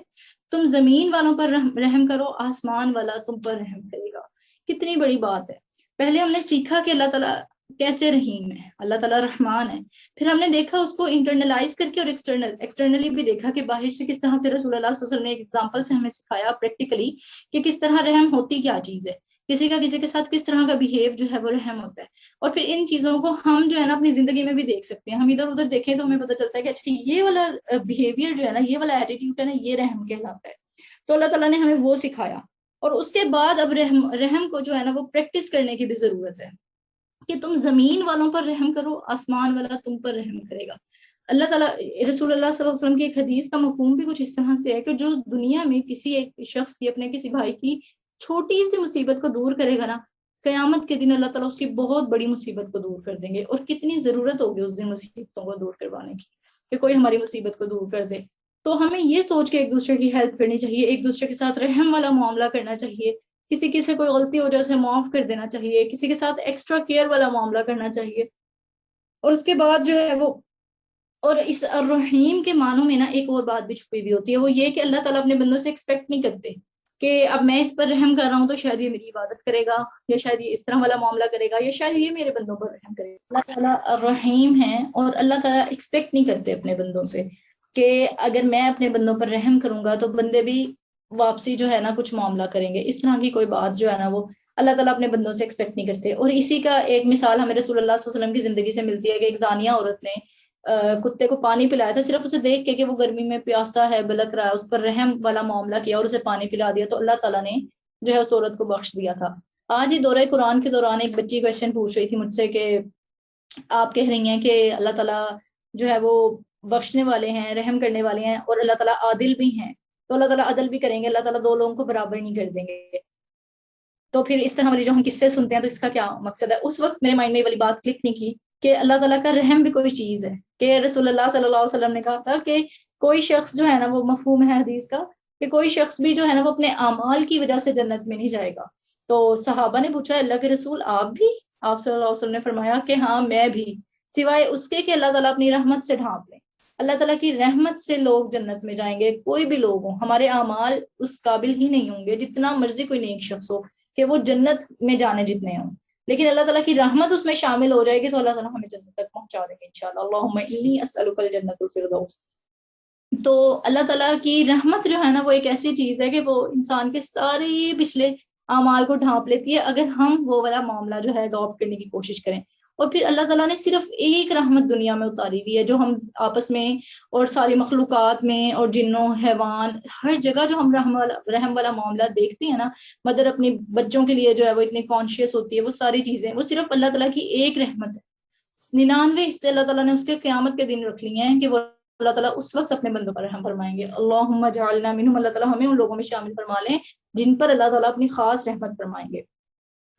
تم زمین والوں پر رحم کرو، آسمان والا تم پر رحم کرے گا۔ کتنی بڑی بات ہے۔ پہلے ہم نے سیکھا کہ اللہ تعالیٰ کیسے رحیم ہے، اللہ تعالیٰ رحمان ہے، پھر ہم نے دیکھا اس کو انٹرنلائز کر کے اور ایکسٹرنلی بھی دیکھا کہ باہر سے کس طرح سے رسول اللہ صلی اللہ علیہ وسلم نے ایک ایگزامپل سے ہمیں سکھایا پریکٹیکلی کہ کس طرح رحم ہوتی کیا چیز ہے، کسی کا کسی کے ساتھ کس طرح کا بیہیو جو ہے وہ رحم ہوتا ہے۔ اور پھر ان چیزوں کو ہم جو ہے نا اپنی زندگی میں بھی دیکھ سکتے ہیں، ہم ادھر ادھر دیکھیں تو ہمیں پتہ چلتا ہے کہ اچھا یہ والا بیہیویئر جو ہے نا، یہ والا ایٹیٹیوڈ ہے نا، یہ رحم کہلاتا ہے۔ تو اللہ تعالیٰ نے ہمیں وہ سکھایا، اور اس کے بعد اب رحم کو جو ہے نا وہ پریکٹس کرنے کی بھی ضرورت ہے کہ تم زمین والوں پر رحم کرو، آسمان والا تم پر رحم کرے گا۔ اللہ تعالیٰ رسول اللہ صلی اللہ علیہ وسلم کی ایک حدیث کا مفہوم بھی کچھ اس طرح سے ہے کہ جو دنیا میں کسی ایک شخص کی، اپنے کسی بھائی کی چھوٹی سی مصیبت کو دور کرے گا نا، قیامت کے دن اللہ تعالیٰ اس کی بہت بڑی مصیبت کو دور کر دیں گے، اور کتنی ضرورت ہوگی اس دن مصیبتوں کو دور کروانے کی کہ کوئی ہماری مصیبت کو دور کر دے۔ تو ہمیں یہ سوچ کے ایک دوسرے کی ہیلپ کرنی چاہیے، ایک دوسرے کے ساتھ رحم والا معاملہ کرنا چاہیے، کسی سے کوئی غلطی ہو جائے اسے معاف کر دینا چاہیے، کسی کے ساتھ ایکسٹرا کیئر والا معاملہ کرنا چاہیے۔ اور اس کے بعد جو ہے وہ، اور اس الرحیم کے معنوں میں نا ایک اور بات بھی چھپی ہوئی ہوتی ہے، وہ یہ کہ اللہ تعالیٰ اپنے بندوں سے ایکسپیکٹ نہیں کرتے کہ اب میں اس پر رحم کر رہا ہوں تو شاید یہ میری عبادت کرے گا، یا شاید یہ اس طرح والا معاملہ کرے گا، یا شاید یہ میرے بندوں پر رحم کرے گا۔ اللہ تعالیٰ الرحیم ہے، اور اللہ تعالیٰ ایکسپیکٹ نہیں کرتے اپنے بندوں سے کہ اگر میں اپنے بندوں پر رحم کروں گا تو بندے بھی واپسی جو ہے نا کچھ معاملہ کریں گے، اس طرح کی کوئی بات جو ہے نا وہ اللہ تعالیٰ اپنے بندوں سے ایکسپیکٹ نہیں کرتے۔ اور اسی کا ایک مثال ہمیں رسول اللہ صلی اللہ علیہ وسلم کی زندگی سے ملتی ہے کہ ایک زانیہ عورت نے کتے کو پانی پلایا تھا، صرف اسے دیکھ کے کہ وہ گرمی میں پیاسا ہے، بلک رہا ہے، اس پر رحم والا معاملہ کیا اور اسے پانی پلا دیا، تو اللہ تعالیٰ نے جو ہے اس عورت کو بخش دیا تھا۔ آج ہی دورہ قرآن کے دوران ایک بچی کویشچن پوچھ رہی تھی مجھ سے کہ آپ کہہ رہی ہیں کہ اللہ تعالیٰ جو ہے وہ بخشنے والے ہیں، رحم کرنے والے ہیں، اور اللہ تعالیٰ عادل بھی ہیں، تو اللہ تعالیٰ عدل بھی کریں گے، اللہ تعالیٰ دو لوگوں کو برابر نہیں کر دیں گے۔ تو پھر اس طرح والی جو ہم قصے سنتے ہیں تو اس کا کیا مقصد ہے؟ اس وقت میرے مائنڈ میں یہ والی بات کلک نہیں کی کہ اللہ تعالیٰ کا رحم بھی کوئی چیز ہے، کہ رسول اللہ صلی اللہ علیہ وسلم نے کہا تھا کہ کوئی شخص جو ہے نا، وہ مفہوم ہے حدیث کا کہ کوئی شخص بھی جو ہے نا وہ اپنے اعمال کی وجہ سے جنت میں نہیں جائے گا۔ تو صحابہ نے پوچھا اللہ کے رسول آپ بھی؟ آپ صلی اللہ علیہ وسلم نے فرمایا کہ ہاں میں بھی، سوائے اس کے کہ اللہ تعالیٰ اپنی رحمت سے ڈھانپ لیں۔ اللہ تعالیٰ کی رحمت سے لوگ جنت میں جائیں گے، کوئی بھی لوگ ہوں، ہمارے اعمال اس قابل ہی نہیں ہوں گے، جتنا مرضی کوئی نیک شخص ہو کہ وہ جنت میں جانے جتنے ہوں، لیکن اللہ تعالیٰ کی رحمت اس میں شامل ہو جائے گی تو اللہ تعالیٰ ہمیں جنت تک پہنچا دیں گے انشاءاللہ۔ اللہم انی اسألک الجنت الفردوس۔ تو اللہ تعالیٰ کی رحمت جو ہے نا وہ ایک ایسی چیز ہے کہ وہ انسان کے سارے پچھلے اعمال کو ڈھانپ لیتی ہے اگر ہم وہ والا معاملہ جو ہے اڈاپٹ کرنے کی کوشش کریں۔ اور پھر اللہ تعالیٰ نے صرف ایک رحمت دنیا میں اتاری ہوئی ہے جو ہم آپس میں اور ساری مخلوقات میں اور جنوں حیوان ہر جگہ جو ہم رحم والا معاملہ دیکھتے ہیں نا، مدر اپنے بچوں کے لیے جو ہے وہ اتنی کانشیس ہوتی ہے، وہ ساری چیزیں وہ صرف اللہ تعالیٰ کی ایک رحمت ہے۔ 99 حصے اللہ تعالیٰ نے اس کے قیامت کے دن رکھ لیے ہیں کہ وہ اللہ تعالیٰ اس وقت اپنے بندوں پر رحم فرمائیں گے۔ اللہم اجعلنا منہم، اللہ تعالیٰ ہمیں ان لوگوں میں شامل فرما لیں جن پر اللہ تعالیٰ اپنی خاص رحمت فرمائیں گے۔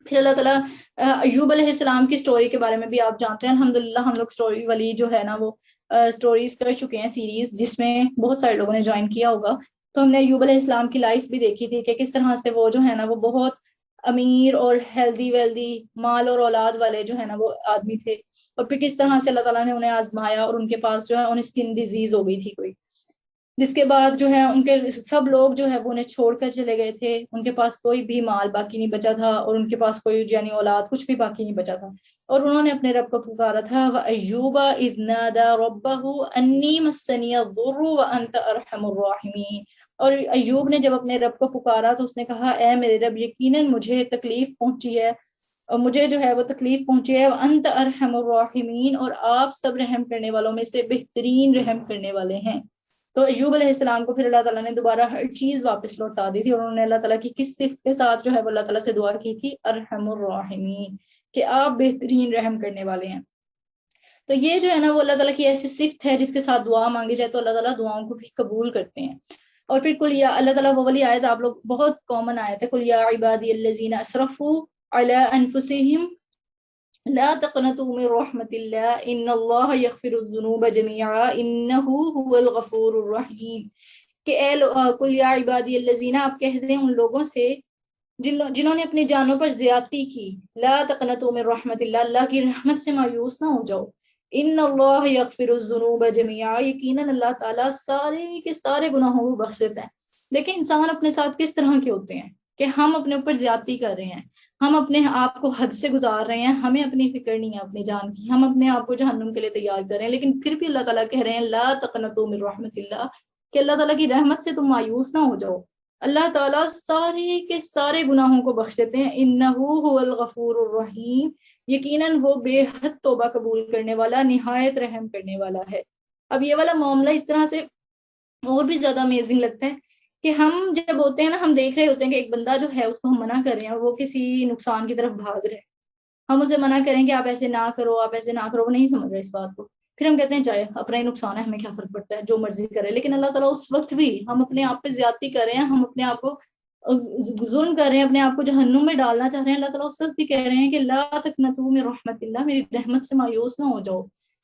پھر اللہ تعالیٰ ایوب علیہ السلام کی سٹوری کے بارے میں بھی آپ جانتے ہیں، الحمدللہ ہم لوگ سٹوری والی جو ہے نا وہ سٹوریز کر چکے ہیں سیریز، جس میں بہت سارے لوگوں نے جوائن کیا ہوگا۔ تو ہم نے ایوب علیہ السلام کی لائف بھی دیکھی تھی کہ کس طرح سے وہ جو ہے نا وہ بہت امیر اور ہیلدی ویلدی مال اور اولاد والے جو ہے نا وہ آدمی تھے، اور پھر کس طرح سے اللہ تعالیٰ نے انہیں آزمایا اور ان کے پاس جو ہے انہیں اسکن ڈیزیز ہو گئی تھی کوئی، جس کے بعد جو ہے ان کے سب لوگ جو ہے وہ انہیں چھوڑ کر چلے گئے تھے، ان کے پاس کوئی بھی مال باقی نہیں بچا تھا اور ان کے پاس کوئی یعنی اولاد کچھ بھی باقی نہیں بچا تھا، اور انہوں نے اپنے رب کو پکارا تھا وَأَيُّوبَ إِذْ نَادَى رَبَّهُ أَنِّي مَسَّنِيَ الضُّرُّ وَأَنْتَ أَرْحَمُ الرَّاحِمِينَ۔ اور ایوب نے جب اپنے رب کو پکارا تو اس نے کہا اے میرے رب یقیناً مجھے تکلیف پہنچی ہے، اور مجھے جو ہے وہ تکلیف پہنچی ہے، وَأَنْتَ أَرْحَمُ الرَّاحِمِينَ، اور آپ سب رحم کرنے والوں میں سے بہترین رحم کرنے والے ہیں۔ تو ایوب علیہ السلام کو پھر اللہ تعالیٰ نے دوبارہ ہر چیز واپس لوٹا دی تھی، اور انہوں نے اللہ تعالیٰ کی کس صفت کے ساتھ جو ہے وہ اللہ تعالیٰ سے دعا کی تھی، ارحم الراحمین، کہ آپ بہترین رحم کرنے والے ہیں۔ تو یہ جو ہے نا وہ اللہ تعالیٰ کی ایسی صفت ہے جس کے ساتھ دعا مانگی جائے تو اللہ تعالیٰ دعاؤں کو بھی قبول کرتے ہیں۔ اور پھر کل یا اللہ تعالیٰ وہ والی آیت آپ لوگ بہت کامن آیت ہے، کل یا عبادی الذین اسرفوا علی انفسہم لا تقنطوا من رحمت اللہ ان اللہ یغفر الذنوب جميعا انہ هو الغفور الرحیم، کہ اے کل یا عبادی الذین، آپ کہہ دیں ان لوگوں سے جنہوں نے اپنی جانوں پر زیادتی کی، لا تقنطوا من رحمت اللہ، اللہ کی رحمت سے مایوس نہ ہو جاؤ، ان اللہ یغفر الذنوب جميعا، یقیناً اللہ تعالیٰ سارے کے سارے گناہوں کو بخش دیتا ہے۔ لیکن انسان اپنے ساتھ کس طرح کے ہوتے ہیں کہ ہم اپنے اوپر زیادتی کر رہے ہیں، ہم اپنے آپ کو حد سے گزار رہے ہیں، ہمیں اپنی فکر نہیں ہے اپنی جان کی، ہم اپنے آپ کو جہنم کے لیے تیار کر رہے ہیں، لیکن پھر بھی اللہ تعالیٰ کہہ رہے ہیں لا تقنطوا من رحمت اللہ، کہ اللہ تعالیٰ کی رحمت سے تم مایوس نہ ہو جاؤ، اللہ تعالیٰ سارے کے سارے گناہوں کو بخش دیتے ہیں، انہ هو الغفور الرحیم، یقیناً وہ بے حد توبہ قبول کرنے والا نہایت رحم کرنے والا ہے۔ اب یہ والا معاملہ اس طرح سے اور بھی زیادہ امیزنگ لگتا ہے کہ ہم جب ہوتے ہیں نا، ہم دیکھ رہے ہوتے ہیں کہ ایک بندہ جو ہے اس کو ہم منع کر رہے ہیں اور وہ کسی نقصان کی طرف بھاگ رہے ہیں، ہم اسے منع کریں کہ آپ ایسے نہ کرو، آپ ایسے نہ کرو، وہ نہیں سمجھ رہے اس بات کو، پھر ہم کہتے ہیں جائے اپنا ہی نقصان ہے، ہمیں کیا فرق پڑتا ہے، جو مرضی کرے، لیکن اللہ تعالیٰ اس وقت بھی ہم اپنے آپ پہ زیادتی کر رہے ہیں، ہم اپنے آپ کو ظلم کر رہے ہیں، اپنے آپ کو جہنم میں ڈالنا چاہ رہے ہیں، اللہ تعالیٰ اس وقت بھی کہہ رہے ہیں کہ لا تقنطوا من رحمت اللہ، میری رحمت سے مایوس نہ ہو جاؤ،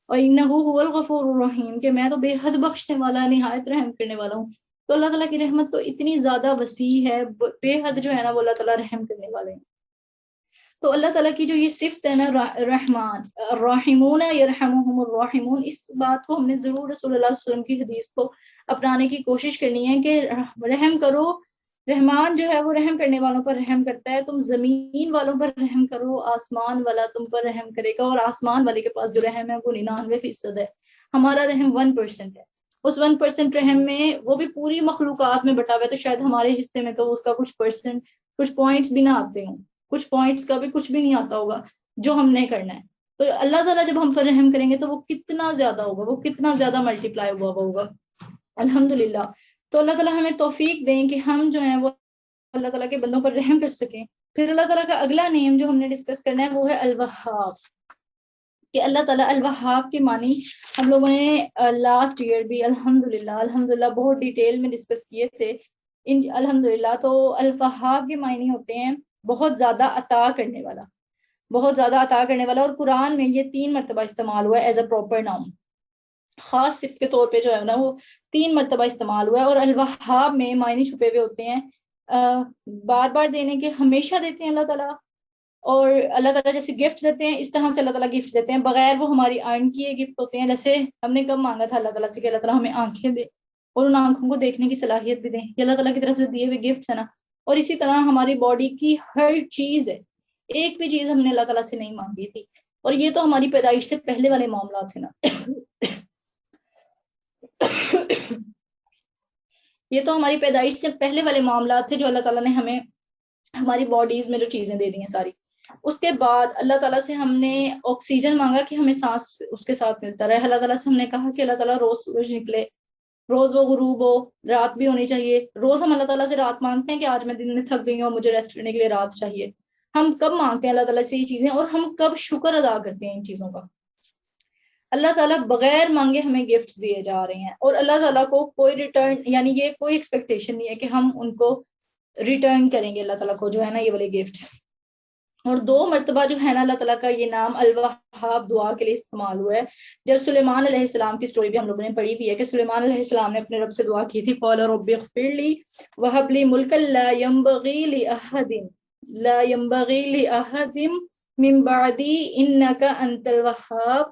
اور انہ هو الغفور الرحیم، کہ میں تو بے حد بخشنے والا نہایت رحم کرنے والا ہوں۔ تو اللہ تعالیٰ کی رحمت تو اتنی زیادہ وسیع ہے، بے حد جو ہے نا وہ اللہ تعالیٰ رحم کرنے والے ہیں۔ تو اللہ تعالیٰ کی جو یہ صفت ہے نا رحمان، الراحمون یرحمہم الراحمون، اس بات کو ہم نے ضرور رسول اللہ صلی اللہ علیہ وسلم کی حدیث کو اپنانے کی کوشش کرنی ہے کہ رحم کرو، رحمان جو ہے وہ رحم کرنے والوں پر رحم کرتا ہے، تم زمین والوں پر رحم کرو، آسمان والا تم پر رحم کرے گا، اور آسمان والے کے پاس جو رحم ہے وہ 99% ہے، ہمارا رحم 1% ہے، اس 1% رحم میں وہ بھی پوری مخلوقات میں بٹا ہوا ہے، تو شاید ہمارے حصے میں تو اس کا کچھ پرسنٹ کچھ پوائنٹس بھی نہ آتے ہوں، کچھ پوائنٹس کا بھی کچھ بھی نہیں آتا ہوگا جو ہم نے کرنا ہے، تو اللہ تعالیٰ جب ہم پر رحم کریں گے تو وہ کتنا زیادہ ہوگا، وہ کتنا زیادہ ملٹیپلائی ہوا ہوگا، الحمدللہ۔ تو اللہ تعالیٰ ہمیں توفیق دیں کہ ہم جو ہیں وہ اللہ تعالیٰ کے بندوں پر رحم کر سکیں۔ پھر اللہ تعالیٰ کا اگلا نیم جو ہم نے ڈسکس کرنا ہے وہ ہے الوہاب، کہ اللہ تعالیٰ الوہاب کے معنی ہم لوگوں نے لاسٹ ایئر بھی الحمدللہ بہت ڈیٹیل میں ڈسکس کیے تھے الحمدللہ۔ تو الوہاب کے معنی ہوتے ہیں بہت زیادہ عطا کرنے والا، بہت زیادہ عطا کرنے والا، اور قرآن میں یہ 3 مرتبہ استعمال ہوا ہے ایز اے پراپر ناؤن، خاص صفت کے طور پہ جو ہے نا وہ 3 مرتبہ استعمال ہوا ہے، اور الوہاب میں معنی چھپے ہوئے ہوتے ہیں بار بار دینے کے، ہمیشہ دیتے ہیں اللہ تعالیٰ، اور اللہ تعالیٰ جیسے گفٹ دیتے ہیں اس طرح سے اللہ تعالیٰ گفٹ دیتے ہیں بغیر وہ ہماری ارن کیے گفٹ ہوتے ہیں، جیسے ہم نے کب مانگا تھا اللہ تعالیٰ سے کہ اللہ تعالیٰ ہمیں آنکھیں دے اور ان آنکھوں کو دیکھنے کی صلاحیت بھی دیں، یہ اللہ تعالیٰ کی طرف سے دیے ہوئے گفٹ ہے نا، اور اسی طرح ہماری باڈی کی ہر چیز ہے، ایک بھی چیز ہم نے اللہ تعالیٰ سے نہیں مانگی تھی، اور یہ تو ہماری پیدائش سے پہلے والے معاملات تھے نا یہ تو ہماری پیدائش سے پہلے والے معاملات تھے جو اللہ تعالیٰ نے ہمیں ہماری باڈیز میں جو چیزیں دے دی ہیں ساری، اس کے بعد اللہ تعالیٰ سے ہم نے آکسیجن مانگا کہ ہمیں سانس اس کے ساتھ ملتا رہے. اللہ تعالیٰ سے ہم نے کہا کہ اللہ تعالیٰ روز سورج نکلے، روز وہ غروب ہو، رات بھی ہونی چاہیے. روز ہم اللہ تعالیٰ سے رات مانگتے ہیں کہ آج میں دن میں تھک گئی ہوں اور مجھے ریسٹ کرنے کے لیے رات چاہیے. ہم کب مانگتے ہیں اللہ تعالیٰ سے یہ چیزیں، اور ہم کب شکر ادا کرتے ہیں ان چیزوں کا. اللہ تعالیٰ بغیر مانگے ہمیں گفٹ دیے جا رہے ہیں، اور اللہ تعالیٰ کو کوئی ریٹرن، یعنی یہ کوئی ایکسپیکٹیشن نہیں ہے کہ ہم ان کو ریٹرن کریں گے اللہ تعالیٰ کو جو ہے نا یہ والے گفٹ. اور 2 مرتبہ جو ہے نا اللہ تعالیٰ کا یہ نام الوہاب دعا کے لیے استعمال ہوا ہے. جب سلیمان علیہ السلام کی سٹوری بھی ہم لوگوں نے پڑھی ہوئی ہے کہ سلیمان علیہ السلام نے اپنے رب سے دعا کی تھی، قال رب اغفر لی وہب لی ملکا لا ينبغی لأحد من بعدی انک انت الوہاب.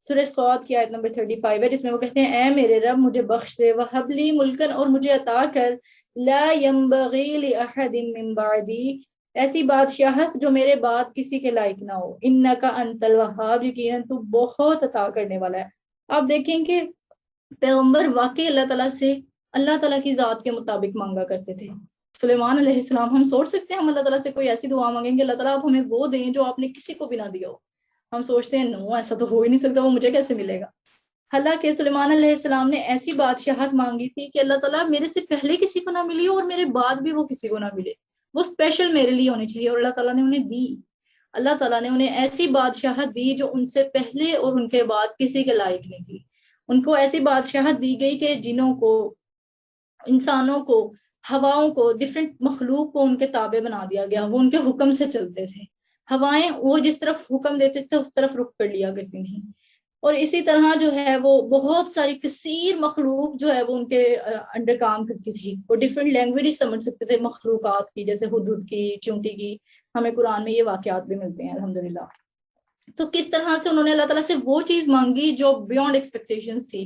سورہ صاد کی آیت نمبر 35 ہے، جس میں وہ کہتے ہیں اے میرے رب مجھے بخش دے، وہب لی ملکن اور مجھے عطا کر، لا ينبغی لأحد من بعدی ایسی بادشاہت جو میرے بعد کسی کے لائق نہ ہو، انک انت الوہاب یقیناً تو بہت عطا کرنے والا ہے. آپ دیکھیں کہ پیغمبر واقعی اللہ تعالیٰ سے اللہ تعالیٰ کی ذات کے مطابق مانگا کرتے تھے. سلیمان علیہ السلام، ہم سوچ سکتے ہیں ہم اللہ تعالیٰ سے کوئی ایسی دعا مانگیں گے اللہ تعالیٰ آپ ہمیں وہ دیں جو آپ نے کسی کو بھی نہ دیا ہو؟ ہم سوچتے ہیں نو، ایسا تو ہو ہی نہیں سکتا، وہ مجھے کیسے ملے گا. حالانکہ سلیمان علیہ السلام نے ایسی بادشاہت مانگی تھی کہ اللہ تعالیٰ میرے سے پہلے کسی کو نہ ملی ہو اور میرے بعد بھی وہ کسی کو نہ ملے، وہ اسپیشل میرے لیے ہونی چاہیے، اور اللہ تعالیٰ نے انہیں دی. اللہ تعالیٰ نے انہیں ایسی بادشاہت دی جو ان سے پہلے اور ان کے بعد کسی کے لائق نہیں تھی. ان کو ایسی بادشاہت دی گئی کہ جنوں کو، انسانوں کو، ہواؤں کو، ڈفرینٹ مخلوق کو ان کے تابع بنا دیا گیا. وہ ان کے حکم سے چلتے تھے. ہوائیں وہ جس طرف حکم دیتے تھے اس طرف رخ کر لیا کرتی تھیں. اور اسی طرح جو ہے وہ بہت ساری کثیر مخلوق جو ہے وہ ان کے انڈر کام کرتی تھی. وہ ڈفرینٹ لینگویج سمجھ سکتے تھے مخلوقات کی، جیسے ہدہد کی، چونٹی کی. ہمیں قرآن میں یہ واقعات بھی ملتے ہیں الحمدللہ. تو کس طرح سے انہوں نے اللہ تعالیٰ سے وہ چیز مانگی جو بیونڈ ایکسپیکٹیشن تھی،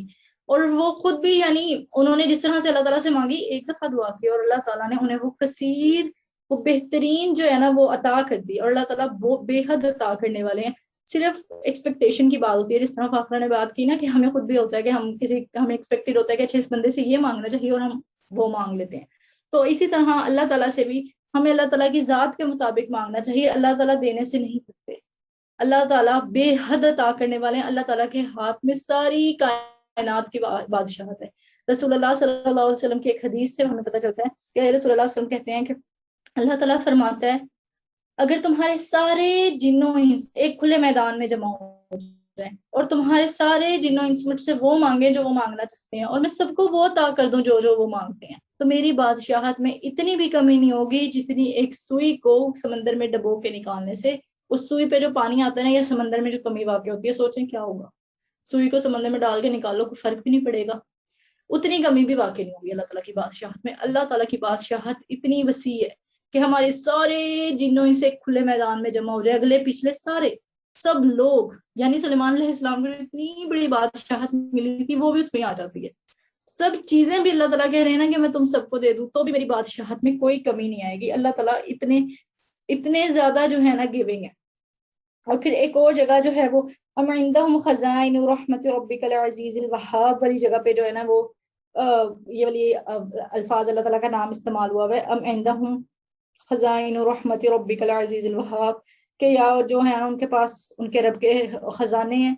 اور وہ خود بھی یعنی انہوں نے جس طرح سے اللہ تعالیٰ سے مانگی ایک دفعہ دعا کی اور اللہ تعالیٰ نے انہیں وہ کثیر، وہ بہترین جو ہے نا وہ عطا کر دی. اور اللہ تعالیٰ وہ بے حد عطا کرنے والے ہیں. صرف ایکسپیکٹیشن کی بات ہوتی ہے، جس طرح فاخرہ نے بات کی نا کہ ہمیں خود بھی ہوتا ہے کہ ہمیں ایکسپیکٹڈ ہوتا ہے کہ اچھا اس بندے سے یہ مانگنا چاہیے اور ہم وہ مانگ لیتے ہیں. تو اسی طرح اللہ تعالیٰ سے بھی ہمیں اللہ تعالیٰ کی ذات کے مطابق مانگنا چاہیے. اللہ تعالیٰ دینے سے نہیں کرتے. اللہ تعالیٰ بے حد عطا کرنے والے ہیں. اللہ تعالیٰ کے ہاتھ میں ساری کائنات کی بادشاہت ہے. رسول اللہ صلی اللہ علیہ وسلم کی ایک حدیث سے ہمیں پتہ چلتا ہے کہ رسول اللہ صلی اللہ علیہ وسلم کہتے ہیں کہ اللہ تعالیٰ فرماتا ہے اگر تمہارے سارے جنوں انس ایک کھلے میدان میں جمع ہو جائیں اور تمہارے سارے جنوں انس مجھ سے وہ مانگیں جو وہ مانگنا چاہتے ہیں، اور میں سب کو وہ عطا کر دوں جو وہ مانگتے ہیں، تو میری بادشاہت میں اتنی بھی کمی نہیں ہوگی جتنی ایک سوئی کو سمندر میں ڈبو کے نکالنے سے اس سوئی پہ جو پانی آتا ہے نا یا سمندر میں جو کمی واقع ہوتی ہے، سوچیں کیا ہوگا. سوئی کو سمندر میں ڈال کے نکالو کوئی فرق بھی نہیں پڑے گا. اتنی کمی بھی واقع نہیں ہوگی اللہ تعالیٰ کی بادشاہت میں. اللہ تعالیٰ کی بادشاہت اتنی وسیع ہے کہ ہمارے سارے جنوں سے کھلے میدان میں جمع ہو جائے، اگلے پچھلے سارے سب لوگ، یعنی سلیمان علیہ السلام کو اتنی بڑی بادشاہت ملی تھی وہ بھی اس میں آ جاتی ہے. سب چیزیں بھی اللہ تعالیٰ کہہ رہے ہیں نا کہ میں تم سب کو دے دوں تو بھی میری بادشاہت میں کوئی کمی نہیں آئے گی. اللہ تعالیٰ اتنے زیادہ جو ہے نا گیونگ ہے. اور پھر ایک اور جگہ جو ہے وہ ام عندہم خزائن رحمت ربک العزیز الوہاب والی جگہ پہ جو ہے نا وہ یہ والی الفاظ اللہ تعالیٰ کا نام استعمال ہوا ہے، ام عندہم خزائن رحمت ربک العزیز الوہاب، کہ یا جو ہے نا ان کے پاس ان کے رب کے خزانے ہیں،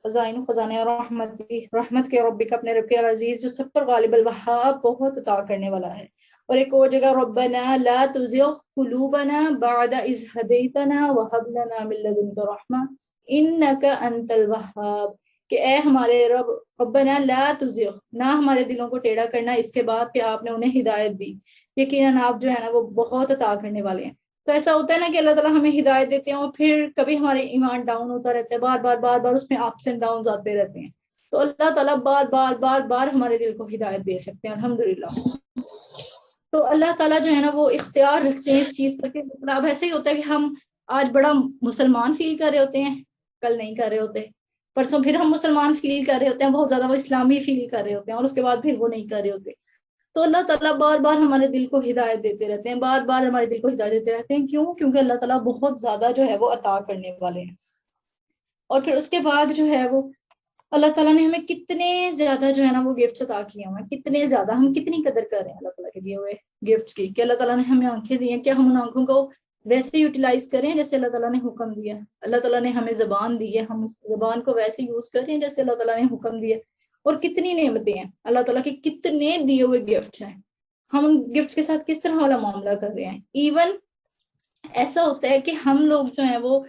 خزانے رحمت کے ربک اپنے رب کے العزیز جو سب پر غالب، الوہاب بہت عطا کرنے والا ہے. اور ایک اور جگہ ربنا لا تزغ قلوبنا بعد اذ هديتنا وهب لنا من لدنك رحمة انك انت الوهاب، کہ اے ہمارے رب، ربنا لا تزغ، نہ ہمارے دلوں کو ٹیڑھا کرنا اس کے بعد کہ آپ نے انہیں ہدایت دی، یقیناً آپ جو ہے نا وہ بہت عطا کرنے والے ہیں. تو ایسا ہوتا ہے نا کہ اللہ تعالیٰ ہمیں ہدایت دیتے ہیں اور پھر کبھی ہمارے ایمان ڈاؤن ہوتا رہتا ہے، بار بار اس میں اپس اینڈ ڈاؤنز آتے رہتے ہیں. تو اللہ تعالیٰ بار ہمارے دل کو ہدایت دے سکتے ہیں الحمدللہ. تو اللہ تعالیٰ جو ہے نا وہ اختیار رکھتے ہیں اس چیز پر کہ اب ایسے ہی ہوتا ہے کہ ہم آج بڑا مسلمان فیل کر رہے ہوتے ہیں، کل نہیں کر رہے ہوتے، پرسوں پھر ہم مسلمان فیل کر رہے ہوتے ہیں، بہت زیادہ وہ اسلامی فیل کر رہے ہوتے ہیں، اور اس کے بعد پھر وہ نہیں کر رہے ہوتے. تو اللہ تعالیٰ بار ہمارے دل کو ہدایت دیتے رہتے ہیں، بار ہمارے دل کو ہدایت دیتے رہتے ہیں. کیوں؟ کیونکہ اللہ تعالیٰ بہت زیادہ جو ہے وہ عطا کرنے والے ہیں. اور پھر اس کے بعد جو ہے وہ اللہ تعالیٰ نے ہمیں کتنے زیادہ جو ہے نا وہ گفٹس عطا کیے ہوئے ہیں، کتنے زیادہ، ہم کتنی قدر کر رہے ہیں اللہ تعالیٰ کے دیے ہوئے گفٹس کی، کہ اللہ تعالیٰ نے ہمیں آنکھیں دی ہیں، کیا ہم ان آنکھوں کو ویسے یوٹیلائز کریں جیسے اللہ تعالیٰ نے حکم دیا. اللہ تعالیٰ نے ہمیں زبان دی ہے, ہم اس زبان کو ویسے یوز کریں جیسے اللہ تعالیٰ نے حکم دیا. اور کتنی نعمتیں ہیں اللہ تعالیٰ کے, کتنے دیے ہوئے گفٹس ہیں, ہم ان گفٹس کے ساتھ کس طرح والا معاملہ کر رہے ہیں. ایون ایسا ہوتا ہے کہ ہم لوگ جو ہیں وہ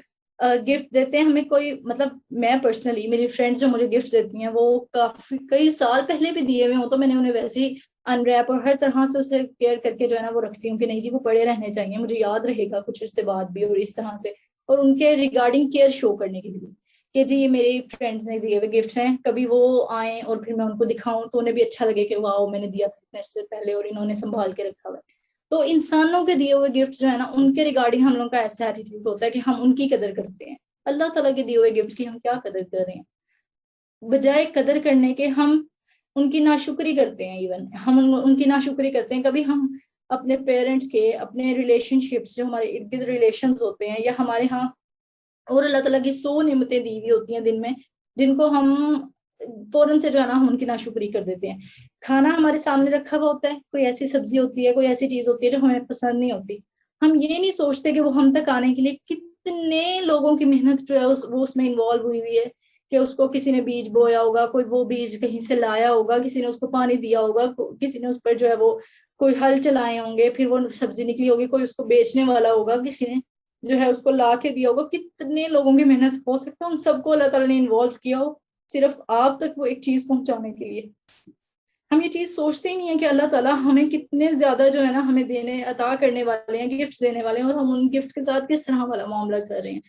گفٹ دیتے ہیں ہمیں, کوئی مطلب میں پرسنلی, میری فرینڈس جو مجھے گفٹ دیتی ہیں وہ کافی کئی سال پہلے بھی دیے ہوئے ہوں تو میں نے انہیں ویسے ہی انریپ اور ہر طرح سے اسے کیئر کر کے جو ہے نا وہ رکھتی ہوں کہ نہیں جی وہ پڑے رہنے چاہیے, مجھے یاد رہے گا کچھ عرصے بعد بھی, اور اس طرح سے. اور ان کے ریگارڈنگ کیئر شو کرنے کے لیے کہ جی یہ میری فرینڈس نے دیے ہوئے گفٹس ہیں, کبھی وہ آئیں اور پھر میں ان کو دکھاؤں تو انہیں بھی اچھا لگے کہ واؤ میں نے دیا تھا اتنے عرصے پہلے اور انہوں نے سنبھال کے رکھا ہوا ہے. تو انسانوں کے دیے ہوئے گفٹ جو ہے نا ان کے ریگارڈنگ ہم لوگوں کا ایسا ایٹیٹیوڈ ہوتا ہے کہ ہم ان کی قدر کرتے ہیں. اللہ تعالیٰ کے دیے ہوئے گفٹ کی ہم کیا قدر کر رہے ہیں؟ بجائے قدر کرنے کے ہم ان کی ناشکری کرتے ہیں. ایون ہم ان کی ناشکری کرتے ہیں. کبھی ہم اپنے پیرنٹس کے, اپنے ریلیشن شپس جو ہمارے ارد گرد ریلیشنز ہوتے ہیں, یا ہمارے ہاں اور اللہ تعالیٰ کی 100 نعمتیں دی ہوئی ہوتی ہیں دن میں, جن کو ہم فوراً سے جو ہے نا ہم ان کی ناشکری کر دیتے ہیں. کھانا ہمارے سامنے رکھا ہوا ہوتا ہے, کوئی ایسی سبزی ہوتی ہے, کوئی ایسی چیز ہوتی ہے جو ہمیں پسند نہیں ہوتی, ہم یہ نہیں سوچتے کہ وہ ہم تک آنے کے لیے کتنے لوگوں کی محنت جو ہے وہ اس میں انوالو ہوئی ہے, کہ اس کو کسی نے بیج بویا ہوگا, کوئی وہ بیج کہیں سے لایا ہوگا, کسی نے اس کو پانی دیا ہوگا, کسی نے اس پر جو ہے وہ کوئی ہل چلائے ہوں گے, پھر وہ سبزی نکلی ہوگی, کوئی اس کو بیچنے والا ہوگا, کسی نے جو ہے اس کو لا کے دیا ہوگا. کتنے لوگوں کی محنت ہو سکتا ہے ان سب کو اللہ تعالیٰ نے انوالو کیا ہو صرف آپ تک وہ ایک چیز پہنچانے کے لیے. ہم یہ چیز سوچتے ہی نہیں ہے کہ اللہ تعالیٰ ہمیں کتنے زیادہ جو ہے نا ہمیں دینے عطا کرنے والے ہیں, گفٹ دینے والے ہیں, اور ہم ان گفٹ کے ساتھ کس طرح والا معاملہ کر رہے ہیں.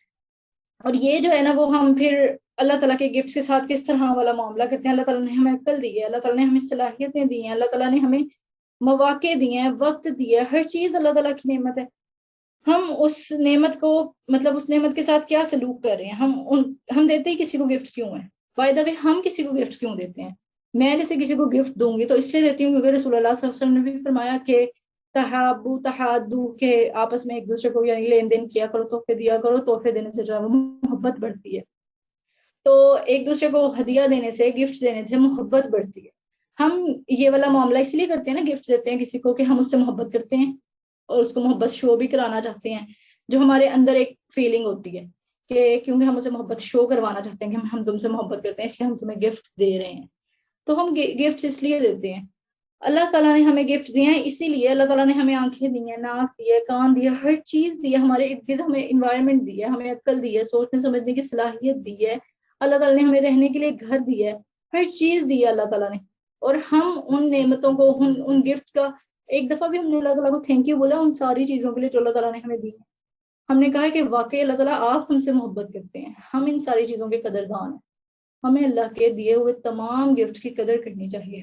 اور یہ جو ہے نا وہ ہم پھر اللہ تعالیٰ کے گفٹ کے ساتھ کس طرح والا معاملہ کرتے ہیں. اللہ تعالیٰ نے ہمیں عقل دی ہے, اللہ تعالیٰ نے ہمیں صلاحیتیں دی ہیں, اللہ تعالیٰ نے ہمیں مواقع دیے ہیں, وقت دیا ہے, ہر چیز اللہ تعالیٰ کی نعمت ہے. ہم اس نعمت کو مطلب اس نعمت کے ساتھ کیا سلوک کر رہے ہیں. ہم دیتے ہی کسی کو گفٹ کیوں ہیں؟ بائی دا وے ہم کسی کو گفٹ کیوں دیتے ہیں؟ میں جیسے کسی کو گفٹ دوں گی تو اس لیے دیتی ہوں کیونکہ رسول اللہ صلی اللہ علیہ وسلم نے بھی فرمایا کہ تحابو تحادو, کے آپس میں ایک دوسرے کو یعنی لین دین کیا کرو, تحفے دیا کرو, تحفے دینے سے جو ہے وہ محبت بڑھتی ہے. تو ایک دوسرے کو ہدیہ دینے سے, گفٹ دینے سے محبت بڑھتی ہے. ہم یہ والا معاملہ اس لیے کرتے ہیں نا, گفٹ دیتے ہیں کسی کو کہ ہم اس سے محبت کرتے ہیں اور اس کو محبت شو بھی کرانا چاہتے ہیں, جو ہمارے اندر ایک فیلنگ ہوتی ہے کہ کیونکہ ہم اسے محبت شو کروانا چاہتے ہیں کہ ہم تم سے محبت کرتے ہیں اس لیے ہم تمہیں گفٹ دے رہے ہیں. تو ہم گفٹ اس لیے دیتے ہیں. اللہ تعالیٰ نے ہمیں گفٹ دیے ہیں اسی لیے. اللہ تعالیٰ نے ہمیں آنکھیں دی ہیں, ناک دی ہے, کان دی ہے, ہر چیز دی ہے, ہمارے ارد گرد ہمیں انوائرمنٹ دی ہے, ہمیں عقل دی ہے, سوچنے سمجھنے کی صلاحیت دی ہے. اللہ تعالیٰ نے ہمیں رہنے کے لیے گھر دیا ہے, ہر چیز دی ہے اللہ تعالیٰ نے. اور ہم ان نعمتوں کو, ان گفٹ کا ایک دفعہ بھی ہم نے اللہ تعالیٰ کو تھینک یو بولا ان ساری چیزوں کے لیے جو اللہ تعالیٰ نے ہمیں دی ہے. ہم نے کہا کہ واقعی اللہ تعالیٰ آپ ہم سے محبت کرتے ہیں, ہم ان ساری چیزوں کے قدردان ہیں. ہمیں اللہ کے دیے ہوئے تمام گفٹ کی قدر کرنی چاہیے,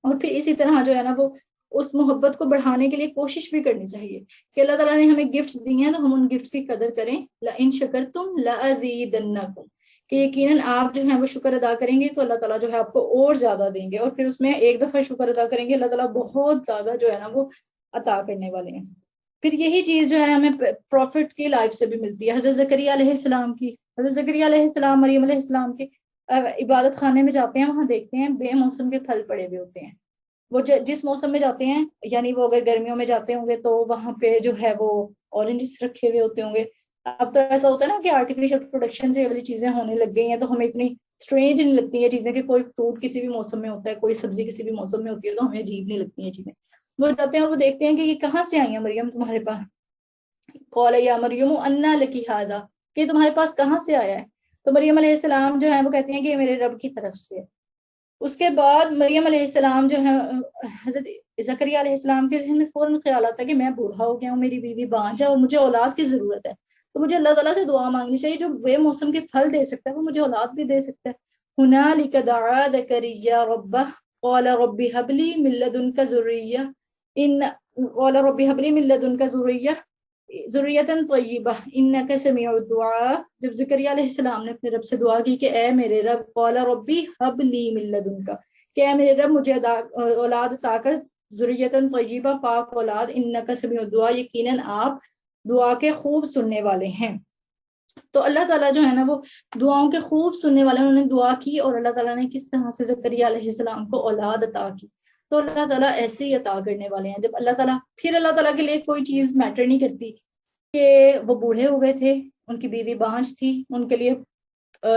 اور پھر اسی طرح جو ہے نا وہ اس محبت کو بڑھانے کے لیے کوشش بھی کرنی چاہیے کہ اللہ تعالیٰ نے ہمیں گفٹ دی ہیں تو ہم ان گفٹس کی قدر کریں. لَإِن شَكَرْتُمْ لَأَزِيدَنَّكُمْ, کہ یقیناً آپ جو ہیں وہ شکر ادا کریں گے تو اللہ تعالیٰ جو ہے آپ کو اور زیادہ دیں گے, اور پھر اس میں ایک دفعہ شکر ادا کریں گے اللہ تعالیٰ بہت زیادہ جو ہے نا وہ عطا کرنے والے ہیں. پھر یہی چیز جو ہے ہمیں پروفٹ کی لائف سے بھی ملتی ہے. حضرت زکریا علیہ السلام کی, حضرت زکریا علیہ السلام مریم علیہ السلام کے عبادت خانے میں جاتے ہیں, وہاں دیکھتے ہیں بے موسم کے پھل پڑے ہوئے ہوتے ہیں. وہ جس موسم میں جاتے ہیں, یعنی وہ اگر گرمیوں میں جاتے ہوں گے تو وہاں پہ جو ہے وہ اورنجز رکھے ہوئے ہوتے ہوں گے. اب تو ایسا ہوتا ہے نا کہ آرٹیفیشل پروڈکشن سے یہ والی چیزیں ہونے لگ گئی ہیں تو ہمیں اتنی اسٹرینج نہیں لگتی ہیں چیزیں کہ کوئی فروٹ کسی بھی موسم میں ہوتا ہے, کوئی سبزی کسی بھی موسم میں ہوتی ہے, تو ہمیں عجیب نہیں لگتی ہیں چیزیں. وہ جاتے ہیں اور وہ دیکھتے ہیں کہ یہ کہاں سے آئی ہیں مریم تمہارے پاس. قال یا مریم انا لکی ھذا, کہ تمہارے پاس کہاں سے آیا ہے. تو مریم علیہ السلام جو ہے وہ کہتی ہیں کہ یہ میرے رب کی طرف سے ہے. اس کے بعد مریم علیہ السلام جو ہے, حضرت زکریا علیہ السلام کے ذہن میں فوراً خیال آتا ہے کہ میں بوڑھا ہو گیا ہوں, میری بیوی بانجھ ہے اور مجھے اولاد کی ضرورت ہے, تو مجھے اللہ تعالیٰ سے دعا مانگنی چاہیے. جو بے موسم کے پھل دے سکتا ہے وہ مجھے اولاد بھی دے سکتا ہے. ہنالک دعا زکریا ربہ قال رب هب لي من لدنك ذرية قال رب هب لي من لدنك ذریۃ طیبہ انک سمیع الدعاء. جب زکریا علیہ السلام نے اپنے رب سے دعا کی کہ اے میرے رب, قال ربی ہب لی من لدنک, کہ اے میرے رب مجھے اولاد عطا کر, ذریۃ طیبہ پاک اولاد, انک سمیع الدعاء یقیناً آپ دعا کے خوب سننے والے ہیں. تو اللہ تعالیٰ جو ہے نا وہ دعاؤں کے خوب سننے والے, انہوں نے دعا کی اور اللہ تعالیٰ نے کس طرح سے زکریا علیہ السلام کو اولاد عطا کی. تو اللہ تعالیٰ ایسے ہی عطا کرنے والے ہیں. جب اللہ تعالیٰ کے لیے کوئی چیز میٹر نہیں کرتی, کہ وہ بوڑھے ہو گئے تھے, ان کی بیوی بانجھ تھی, ان کے لیے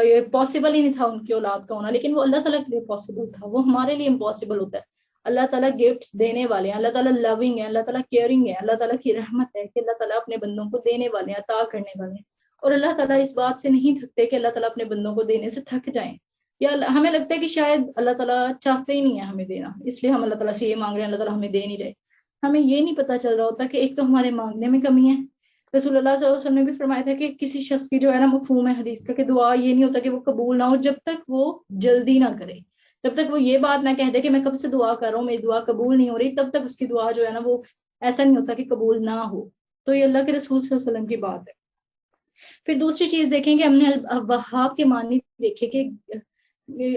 یہ پاسبل ہی نہیں تھا ان کی اولاد کا ہونا, لیکن وہ اللہ تعالیٰ کے لیے پاسبل تھا, وہ ہمارے لیے امپاسبل ہوتا ہے. اللہ تعالیٰ گفٹس دینے والے ہیں, اللہ تعالیٰ لونگ ہے, اللہ تعالیٰ کیئرنگ ہے, اللہ تعالیٰ کی رحمت ہے کہ اللہ تعالیٰ اپنے بندوں کو دینے والے ہیں, عطا کرنے والے ہیں. اور اللہ تعالیٰ اس بات سے نہیں تھکتے کہ اللہ تعالیٰ اپنے بندوں کو دینے سے تھک جائیں, یا ہمیں لگتا ہے کہ شاید اللہ تعالیٰ چاہتے ہی نہیں ہے ہمیں دینا, اس لیے ہم اللہ تعالیٰ سے یہ مانگ رہے ہیں, اللہ تعالیٰ ہمیں دے نہیں رہے. ہمیں یہ نہیں پتا چل رہا ہوتا کہ ایک تو ہمارے مانگنے میں کمی ہے. رسول اللہ صلی اللہ علیہ وسلم نے بھی فرمایا تھا کہ کسی شخص کی جو ہے نا مفہوم ہے حدیث کا کہ دعا یہ نہیں ہوتا کہ وہ قبول نہ ہو جب تک وہ جلدی نہ کرے, جب تک وہ یہ بات نہ کہہ دے کہ میں کب سے دعا کر رہا ہوں, میری دعا قبول نہیں ہو رہی, تب تک اس کی دعا جو ہے نا وہ ایسا نہیں ہوتا کہ قبول نہ ہو. تو یہ اللہ کے رسول صلی اللہ علیہ وسلم کی بات ہے. پھر دوسری چیز دیکھیں کہ ہم نے وہاب کے معنی دیکھے کہ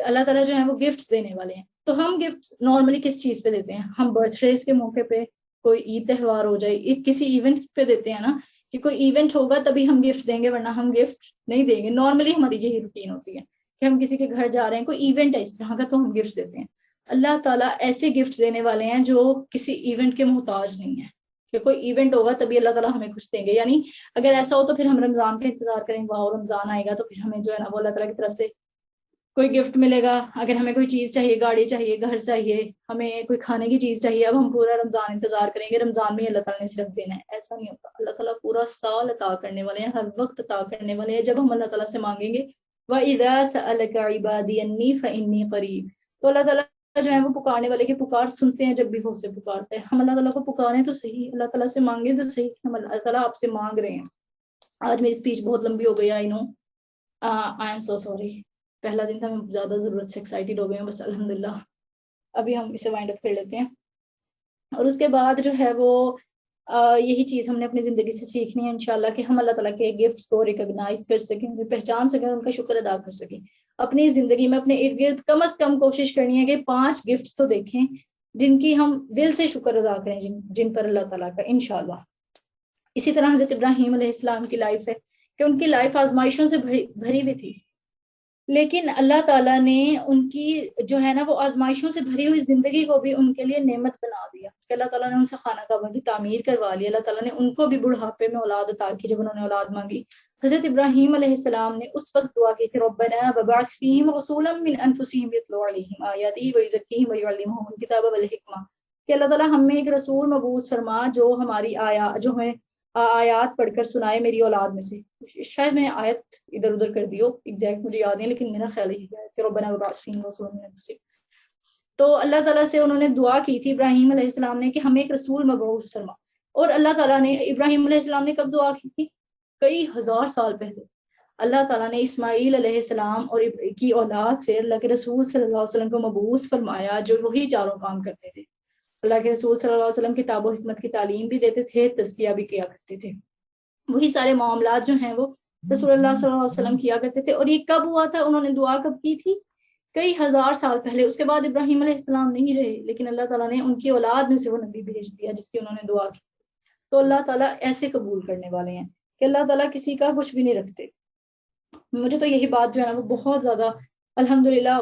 اللہ تعالیٰ جو ہے وہ گفٹس دینے والے ہیں. تو ہم گفٹ نارملی کس چیز پہ دیتے ہیں؟ ہم برتھ ڈیز کے موقع پہ, کوئی عید تہوار ہو جائے, کسی ایونٹ پہ دیتے ہیں نا, کہ کوئی ایونٹ ہوگا تبھی ہم گفٹ دیں گے, ورنہ ہم گفٹ نہیں دیں گے. نارملی ہماری یہی روٹین ہوتی ہے کہ ہم کسی کے گھر جا رہے ہیں, کوئی ایونٹ ہے اس طرح کا, تو ہم گفٹ دیتے ہیں. اللہ تعالیٰ ایسے گفٹ دینے والے ہیں جو کسی ایونٹ کے محتاج نہیں ہے, کہ کوئی ایونٹ ہوگا تبھی اللہ تعالیٰ ہمیں کچھ دیں گے. یعنی اگر ایسا ہو تو پھر ہم رمضان کا انتظار کریں, واہ رمضان آئے گا تو پھر ہمیں جو ہے نا وہ اللہ تعالیٰ کی طرف سے کوئی گفٹ ملے گا. اگر ہمیں کوئی چیز چاہیے, گاڑی چاہیے, گھر چاہیے, ہمیں کوئی کھانے کی چیز چاہیے, اب ہم پورا رمضان انتظار کریں گے, رمضان میں اللہ تعالیٰ نے صرف دینا ہے, ایسا نہیں ہوتا. اللہ تعالیٰ پورا سال عطا کرنے والے ہیں, ہر وقت عطا کرنے والے ہیں, جب ہم اللہ تعالیٰ سے مانگیں گے. وَإِذَا سَأَلَكَ عِبَادِي عَنِّي فَإِنِّي قَرِيبٌ. تو اللہ تعالیٰ جو ہے وہ پکارنے والے کی پکار سنتے ہیں جب بھی وہ اسے پکارتے ہیں. ہم اللہ تعالیٰ کو پکاریں تو صحیح, اللہ تعالیٰ سے مانگیں تو صحیح. ہم اللہ تعالیٰ آپ سے مانگ رہے ہیں. آج میری اسپیچ بہت لمبی ہو گئی, آئی نو, آئی ایم سو سوری. پہلا دن تھا, میں زیادہ ضرورت سے ایکسائٹیڈ ہو گئی ہوں, بس الحمدللہ ابھی ہم اسے وائنڈ اپ کر لیتے ہیں. اور اس کے بعد جو ہے وہ یہی چیز ہم نے اپنی زندگی سے سیکھنی ہے انشاءاللہ, کہ ہم اللہ تعالیٰ کے گفٹس کو ریکگنائز کر سکیں, پہچان سکیں, ان کا شکر ادا کر سکیں. اپنی زندگی میں اپنے ارد گرد کم از کم کوشش کرنی ہے کہ 5 گفٹس تو دیکھیں جن کی ہم دل سے شکر ادا کریں, جن پر اللہ تعالیٰ کا انشاءاللہ. اسی طرح حضرت ابراہیم علیہ السلام کی لائف ہے کہ ان کی لائف آزمائشوں سے بھری ہوئی تھی, لیکن اللہ تعالیٰ نے ان کی جو ہے نا وہ آزمائشوں سے بھری ہوئی زندگی کو بھی ان کے لیے نعمت بنا دیا, کہ اللہ تعالیٰ نے ان سے خانہ کعبہ کی تعمیر کروا لی. اللہ تعالیٰ نے ان کو بھی بڑھاپے میں اولاد عطا کی جب انہوں نے اولاد مانگی. حضرت ابراہیم علیہ السلام نے اس وقت دعا کی تھی, ربنا وبعث فیہم رسولا من انفسہم یتلو علیہم آیاتہ ویزکیہم ویعلمہم الکتاب والحکمہ, کہ اللہ تعالیٰ ہم میں ایک رسول مبعوث فرما جو ہماری جو ہمیں آیات پڑھ کر سنائے میری اولاد میں سے. شاید میں نے آیت ادھر ادھر کر دی ہو, ایگزیکٹ مجھے یاد نہیں, لیکن میرا خیال یہی ہے کہ ربنا وبعث فیہم رسولا من انفسہم. تو اللہ تعالیٰ سے انہوں نے دعا کی تھی ابراہیم علیہ السلام نے کہ ہمیں ایک رسول مبعوث فرما. اور اللہ تعالیٰ نے, ابراہیم علیہ السلام نے کب دعا کی تھی؟ کئی ہزار سال پہلے. اللہ تعالیٰ نے اسماعیل علیہ السلام اور کی اولاد سے اللہ کے رسول صلی اللہ علیہ وسلم کو مبعوث فرمایا, جو وہی چاروں کام کرتے تھے. اللہ کے رسول صلی اللہ علیہ وسلم کتاب و حکمت کی تعلیم بھی دیتے تھے, تزکیہ بھی کیا کرتے تھے. وہی سارے معاملات جو ہیں وہ رسول اللہ صلی اللہ علیہ وسلم کیا کرتے تھے. اور یہ کب ہوا تھا؟ انہوں نے دعا کب کی تھی؟ کئی ہزار سال پہلے. اس کے بعد ابراہیم علیہ السلام نہیں رہے, لیکن اللہ تعالیٰ نے ان کی اولاد میں سے وہ نبی بھیج دیا جس کی انہوں نے دعا کی. تو اللہ تعالیٰ ایسے قبول کرنے والے ہیں کہ اللہ تعالیٰ کسی کا کچھ بھی نہیں رکھتے. مجھے تو یہی بات جو ہے نا وہ بہت زیادہ الحمدللہ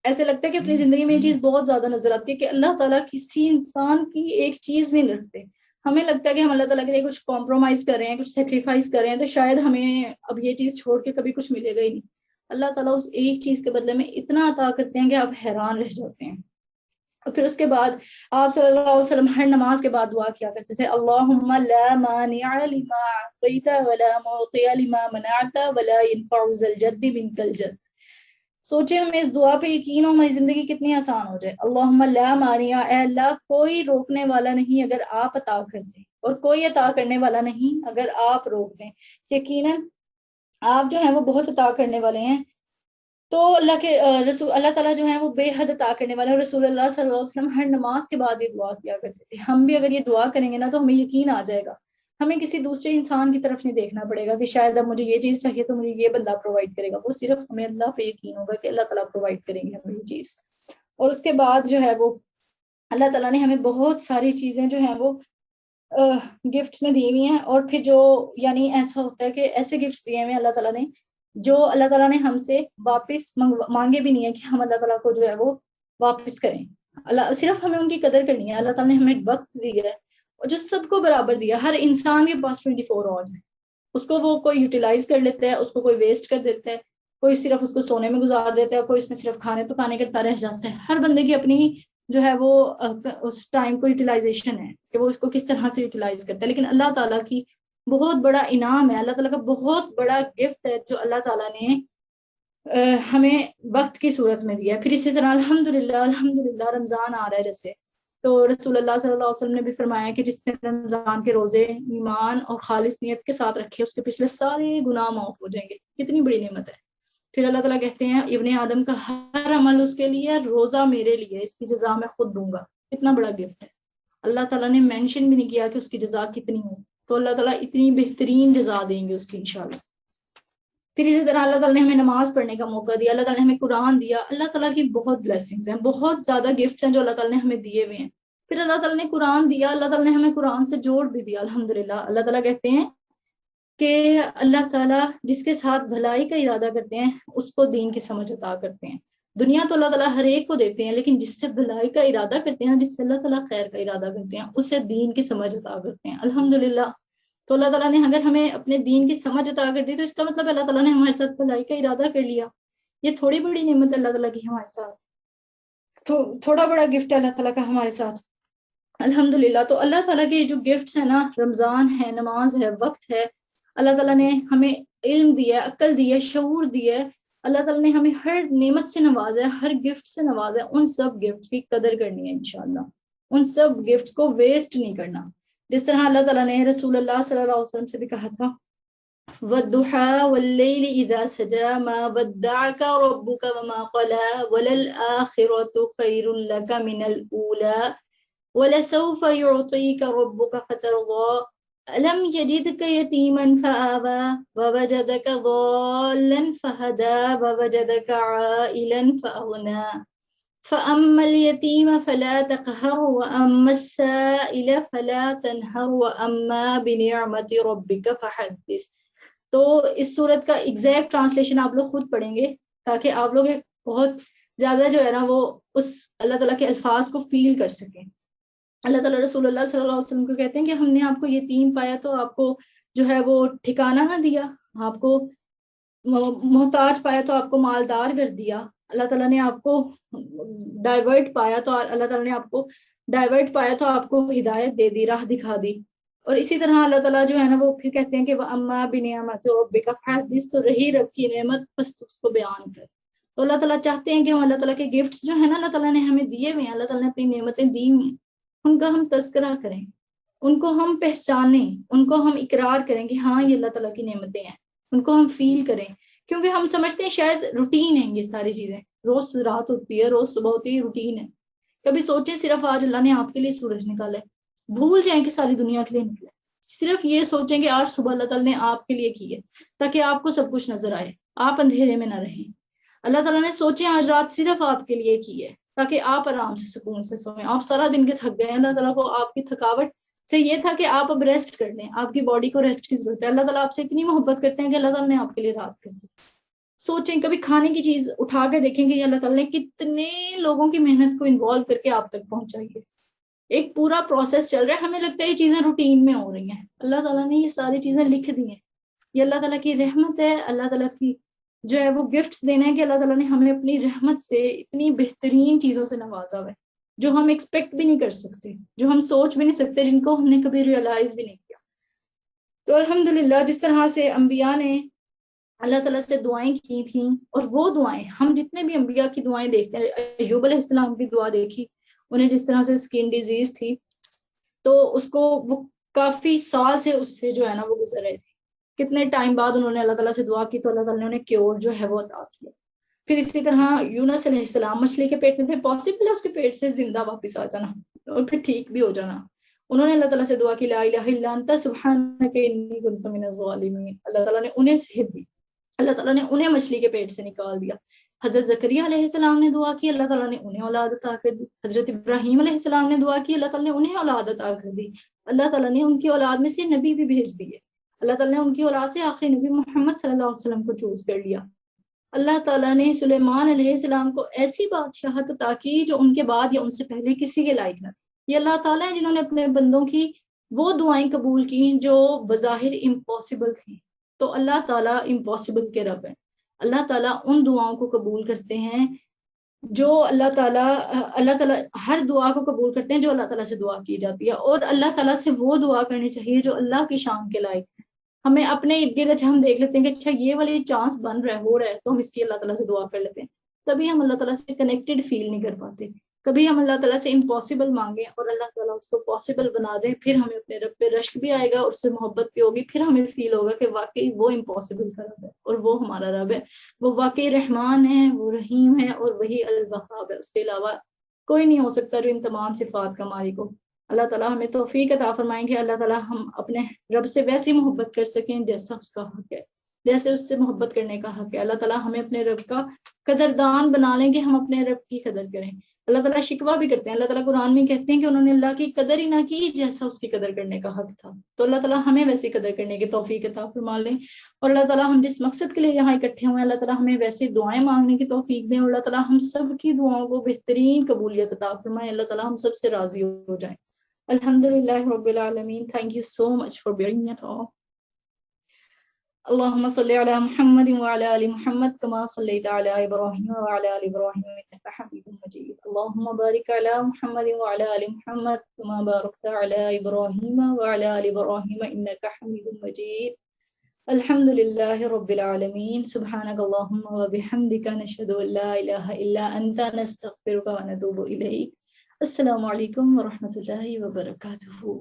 ایسے لگتا ہے کہ اپنی زندگی میں یہ چیز بہت زیادہ نظر آتی ہے کہ اللہ تعالیٰ کسی انسان کی ایک چیز بھی نہیں رکھتے. ہمیں لگتا ہے کہ ہم اللہ تعالیٰ کے لیے کچھ کمپرومائز کر رہے ہیں, کچھ سیکریفائز کر رہے ہیں, تو شاید ہمیں اب یہ چیز چھوڑ کے کبھی کچھ ملے گا ہی نہیں. اللہ تعالیٰ اس ایک چیز کے بدلے میں اتنا عطا کرتے ہیں کہ آپ حیران رہ جاتے ہیں. اور پھر اس کے بعد آپ صلی اللہ علیہ وسلم ہر نماز کے بعد دعا کیا کرتے تھے, اللہم لا مانع لما اعطیت ولا معطی لما منعت ولا ينفع ذا الجد منک الجد. سوچے ہمیں اس دعا پہ یقین ہو, ہماری زندگی کتنی آسان ہو جائے. اللہم لا مانع, اے اللہ کوئی روکنے والا نہیں اگر آپ عطا کر دیں, اور کوئی عطا کرنے والا نہیں اگر آپ روک دیں. یقیناً آپ جو ہیں وہ بہت عطا کرنے والے ہیں. تو اللہ کے رسول اللہ تعالیٰ جو ہے وہ بے حد عطا کرنے والے ہیں. رسول اللہ صلی اللہ علیہ وسلم ہر نماز کے بعد یہ دعا کیا کرتے تھے. ہم بھی اگر یہ دعا کریں گے نا تو ہمیں یقین آ جائے گا, ہمیں کسی دوسرے انسان کی طرف نہیں دیکھنا پڑے گا کہ شاید اب مجھے یہ چیز چاہیے تو مجھے یہ بندہ پرووائڈ کرے گا. وہ صرف ہمیں اللہ پہ یقین ہوگا کہ اللہ تعالیٰ پرووائڈ کریں گے ہمیں یہ چیز. اور اس کے بعد جو ہے وہ اللہ تعالیٰ نے ہمیں بہت ساری چیزیں جو ہیں وہ گفٹ میں دی ہوئی ہیں. اور پھر جو یعنی ایسا ہوتا ہے کہ ایسے گفٹ دیے ہوئے اللہ تعالیٰ نے جو اللہ تعالیٰ نے ہم سے واپس مانگے بھی نہیں ہے کہ ہم اللہ تعالیٰ کو جو ہے وہ واپس کریں. اللہ صرف ہمیں ان کی قدر کرنی ہے. اللہ تعالیٰ نے ہمیں وقت دیا ہے, جو سب کو برابر دیا. ہر انسان کے پاس 24 آورز ہیں. اس کو وہ کوئی یوٹیلائز کر لیتا ہے, اس کو کوئی ویسٹ کر دیتا ہے, کوئی صرف اس کو سونے میں گزار دیتا ہے, کوئی اس میں صرف کھانے پکانے کرتا رہ جاتا ہے. ہر بندے کی اپنی جو ہے وہ اس ٹائم کو یوٹیلائزیشن ہے کہ وہ اس کو کس طرح سے یوٹیلائز کرتا ہے. لیکن اللہ تعالیٰ کی بہت بڑا انعام ہے, اللہ تعالیٰ کا بہت بڑا گفٹ ہے جو اللہ تعالیٰ نے ہمیں وقت کی صورت میں دیا ہے. پھر اسی طرح الحمدللہ رمضان آ رہا ہے جیسے, تو رسول اللہ صلی اللہ علیہ وسلم نے بھی فرمایا کہ جس نے رمضان کے روزے ایمان اور خالص نیت کے ساتھ رکھے اس کے پچھلے سارے گناہ معاف ہو جائیں گے. کتنی بڑی نعمت ہے. پھر اللہ تعالیٰ کہتے ہیں ابن آدم کا ہر عمل اس کے لیے, روزہ میرے لیے, اس کی جزا میں خود دوں گا. کتنا بڑا گفٹ ہے. اللہ تعالیٰ نے مینشن بھی نہیں کیا کہ اس کی جزا کتنی ہو, تو اللہ تعالیٰ اتنی بہترین جزا دیں گے اس کی انشاءاللہ. پھر اسی طرح اللہ تعالیٰ نے ہمیں نماز پڑھنے کا موقع دیا, اللہ تعالیٰ نے ہمیں قرآن دیا. اللہ تعالیٰ کی بہت بلیسنگز ہیں, بہت زیادہ گفٹس ہیں جو اللہ تعالیٰ نے ہمیں دیے ہوئے ہیں. پھر اللہ تعالیٰ نے قرآن دیا, اللہ تعالیٰ نے ہمیں قرآن سے جوڑ بھی دیا الحمدللہ. اللہ تعالیٰ کہتے ہیں کہ اللہ تعالیٰ جس کے ساتھ بھلائی کا ارادہ کرتے ہیں اس کو دین کی سمجھ عطا کرتے ہیں. دنیا تو اللہ تعالیٰ ہر ایک کو دیتے ہیں, لیکن جس سے بھلائی کا ارادہ کرتے ہیں, جس سے اللہ تعالیٰ خیر کا ارادہ کرتے ہیں, اسے دین کی سمجھ عطا کرتے ہیں الحمدللہ. تو اللہ تعالیٰ نے اگر ہمیں اپنے دین کی سمجھ عطا کر دی تو اس کا مطلب اللہ تعالیٰ نے ہمارے ساتھ بھلائی کا ارادہ کر لیا. یہ تھوڑی بڑی نعمت اللہ تعالیٰ کی ہمارے ساتھ, تو تھوڑا بڑا گفٹ ہے اللہ تعالیٰ کا ہمارے ساتھ الحمدللہ. تو اللہ تعالیٰ کے جو گفٹس ہیں نا, رمضان ہے, نماز ہے, وقت ہے, اللہ تعالیٰ نے ہمیں علم دیا ہے, عقل دی ہے, شعور دیا ہے. اللہ تعالیٰ نے ہمیں ہر نعمت سے نوازا ہے, ہر گفٹ سے نوازا ہے. ان سب گفٹس کی قدر کرنی ہے انشاءاللہ, ان سب گفٹس کو ویسٹ نہیں کرنا. جس طرح اللہ تعالیٰ نے رسول اللہ صلی اللہ علیہ وسلم سے بھی کہا تھا وَالضُّحَىٰ وَاللَّيْلِ إِذَا سَجَىٰ مَا وَدَّعَكَ رَبُّكَ وَمَا قَلَىٰ وَلَلْآخِرَةُ خَيْرٌ لَكَ مِنَ الْأُولَىٰ وَلَسَوْفَ يُعْطِيكَ رَبُّكَ فَتَرْضَىٰ أَلَمْ يَجِدْكَ يَتِيمًا فَآوَىٰ وَوَجَدَكَ ضَالًّا فَهَدَىٰ وَوَجَدَكَ عَائِلًا فَأَغْنَىٰ فَأَمَّا الْيَتِيمَ فَلَا تَقْهَرْ وَأَمَّا السَّائِلَ فَلَا تَنْهَرْ وَأَمَّا بِنِعْمَةِ رَبِّكَ فَحَدِّثْ. تو اس صورت کا ایگزیکٹ ٹرانسلیشن آپ لوگ خود پڑھیں گے تاکہ آپ لوگ بہت زیادہ جو ہے نا وہ اس اللہ تعالیٰ کے الفاظ کو فیل کر سکیں. اللہ تعالیٰ رسول اللہ صلی اللہ علیہ وسلم کو کہتے ہیں کہ ہم نے آپ کو یتیم پایا تو آپ کو جو ہے وہ ٹھکانہ نہ دیا, آپ کو محتاج پایا تو آپ کو مالدار کر دیا. اللہ تعالیٰ نے آپ کو ڈائیورٹ پایا تو اللہ تعالیٰ نے آپ کو ڈائیورٹ پایا تو آپ کو ہدایت دے دی, راہ دکھا دی. اور اسی طرح اللہ تعالیٰ جو ہے نا وہ پھر کہتے ہیں کہ وَأَمَّا بِنِعْمَةِ رَبِّكَ فَحَدِّثْ, تو رہی رب کی نعمت بس اس کو بیان کر. تو اللہ تعالیٰ چاہتے ہیں کہ ہم اللہ تعالیٰ کے گفٹس جو ہیں نا اللہ تعالیٰ نے ہمیں دیے ہوئے ہیں, اللہ تعالیٰ نے اپنی نعمتیں دی ہوئی ہیں, ان کا ہم تذکرہ کریں, ان کو ہم پہچانیں, ان کو ہم اقرار کریں کہ ہاں یہ اللہ تعالیٰ کی نعمتیں ہیں, ان کو ہم فیل کریں. کیونکہ ہم سمجھتے ہیں شاید روٹین ہے یہ ساری چیزیں, روز رات ہوتی ہے, روز صبح ہوتی ہے, روٹین ہے. کبھی سوچیں صرف آج اللہ نے آپ کے لیے سورج نکالا ہے, بھول جائیں کہ ساری دنیا کے لیے نکلا ہے. صرف یہ سوچیں کہ آج صبح اللہ تعالیٰ نے آپ کے لیے کی ہے تاکہ آپ کو سب کچھ نظر آئے, آپ اندھیرے میں نہ رہیں. اللہ تعالیٰ نے سوچیں آج رات صرف آپ کے لیے کی ہے تاکہ آپ آرام سے سکون سے سوئیں. آپ سارا دن کے تھک گئے ہیں, اللہ تعالیٰ کو آپ کی تھکاوٹ سے یہ تھا کہ آپ اب ریسٹ کر لیں, آپ کی باڈی کو ریسٹ کی ضرورت ہے. اللہ تعالیٰ آپ سے اتنی محبت کرتے ہیں کہ اللہ تعالیٰ نے آپ کے لیے رات کر دی. سوچیں, کبھی کھانے کی چیز اٹھا کے دیکھیں کہ اللہ تعالیٰ نے کتنے لوگوں کی محنت کو انوالو کر کے آپ تک پہنچائی ہے. ایک پورا پروسیس چل رہا ہے, ہمیں لگتا ہے یہ چیزیں روٹین میں ہو رہی ہیں, اللہ تعالیٰ نے یہ ساری چیزیں لکھ دی ہیں. یہ اللہ تعالیٰ کی رحمت ہے, اللہ تعالیٰ کی جو ہے وہ گفٹس دینا ہے کہ اللہ تعالیٰ نے ہمیں اپنی رحمت سے اتنی بہترین چیزوں سے نوازا ہوا ہے جو ہم ایکسپیکٹ بھی نہیں کر سکتے, جو ہم سوچ بھی نہیں سکتے, جن کو ہم نے کبھی ریئلائز بھی نہیں کیا. تو الحمدللہ جس طرح سے انبیاء نے اللہ تعالیٰ سے دعائیں کی تھیں, اور وہ دعائیں ہم جتنے بھی انبیاء کی دعائیں دیکھتے ہیں, ایوب علیہ السلام کی دعا دیکھی, انہیں جس طرح سے اسکن ڈیزیز تھی تو اس کو وہ کافی سال سے اس سے جو ہے نا وہ گزر رہے تھے. کتنے ٹائم بعد انہوں نے اللہ تعالیٰ سے دعا کی تو اللہ تعالیٰ نے انہیں کیور جو ہے وہ عطا کیا. پھر اسی طرح یونس علیہ السلام مچھلی کے پیٹ میں تھے, پاسبل ہے اس کے پیٹ سے زندہ واپس آ جانا اور پھر ٹھیک بھی ہو جانا. انہوں نے اللہ تعالیٰ سے دعا کی لا الہ الا انت سبحانک انی کنت من الظالمین. اللہ تعالیٰ نے انہیں صحت دی, اللہ تعالیٰ نے انہیں مچھلی کے پیٹ سے نکال دیا. حضرت زکریا علیہ السلام نے دعا کی, اللہ تعالیٰ نے انہیں اولاد عطا کر دی. حضرت ابراہیم علیہ السلام نے دعا کی, اللہ تعالیٰ نے انہیں اولاد عطا کر دی. اللہ تعالیٰ نے ان کی اولاد میں سے نبی بھی بھیج دیے. اللہ تعالیٰ نے ان کی اولاد سے آخری نبی محمد صلی اللہ علیہ وسلم کو چوز کر لیا. اللہ تعالیٰ نے سلیمان علیہ السلام کو ایسی بادشاہت عطا کی جو ان کے بعد یا ان سے پہلے کسی کے لائق نہ تھی. یہ اللہ تعالیٰ ہیں جنہوں نے اپنے بندوں کی وہ دعائیں قبول کی جو بظاہر امپاسبل تھیں. تو اللہ تعالیٰ امپاسبل کے رب ہیں. اللہ تعالیٰ ان دعاؤں کو قبول کرتے ہیں جو اللہ تعالیٰ ہر دعا کو قبول کرتے ہیں جو اللہ تعالیٰ سے دعا کی جاتی ہے. اور اللہ تعالیٰ سے وہ دعا کرنی چاہیے جو اللہ کی شان کے لائق ہے. ہمیں اپنے ارد گرد اچھا ہم دیکھ لیتے ہیں کہ اچھا یہ والی چانس بن رہا ہے ہو رہا ہے تو ہم اس کی اللہ تعالیٰ سے دعا کر لیتے ہیں. تبھی ہم اللہ تعالیٰ سے کنیکٹڈ فیل نہیں کر پاتے. کبھی ہم اللہ تعالیٰ سے امپاسبل مانگیں اور اللہ تعالیٰ اس کو پاسبل بنا دیں, پھر ہمیں اپنے رب پہ رشک بھی آئے گا اور اس سے محبت بھی ہوگی. پھر ہمیں فیل ہوگا کہ واقعی وہ امپاسبل کا رب ہے اور وہ ہمارا رب ہے. وہ واقعی رحمان ہے, وہ رحیم ہے اور وہی الوہاب ہے. اس کے علاوہ کوئی نہیں ہو سکتا جو ان تمام صفات کا مالک ہو. اللہ تعالیٰ ہمیں توفیق عطا فرمائیں کہ اللہ تعالیٰ ہم اپنے رب سے ویسی محبت کر سکیں جیسا اس کا حق ہے, جیسے اس سے محبت کرنے کا حق ہے. اللہ تعالیٰ ہمیں اپنے رب کا قدردان بنا لیں کہ ہم اپنے رب کی قدر کریں. اللہ تعالیٰ شکوہ بھی کرتے ہیں, اللہ تعالیٰ قرآن میں کہتے ہیں کہ انہوں نے اللہ کی قدر ہی نہ کی جیسا اس کی قدر کرنے کا حق تھا. تو اللہ تعالیٰ ہمیں ویسی قدر کرنے کی توفیق عطا فرما لیں. اور اللہ تعالیٰ ہم جس مقصد کے لیے یہاں اکٹھے ہوئے ہیں اللہ تعالیٰ ہمیں ویسی دعائیں مانگنے کی توفیق دیں. اور اللہ تعالیٰ ہم سب کی دعاؤں کو بہترین قبولیت عطا فرمائے. اللہ تعالیٰ ہم سب سے راضی ہو جائیں. الحمدللہ رب العالمین. Thank you so much for bearing it all. اللهم صل على محمد وعلى آل محمد كما صليت على إبراهيم وعلى آل إبراهيم إنك حميد مجيد. اللهم بارك على محمد وعلى آل محمد كما باركت على إبراهيم وعلى آل إبراهيم إنك حميد مجيد. الحمد لله رب العالمين. سبحانك اللهم وبحمدك نشهد أن لا إله إلا أنت نستغفرك ونتوب إليك. السلام علیکم ورحمۃ اللہ وبرکاتہ.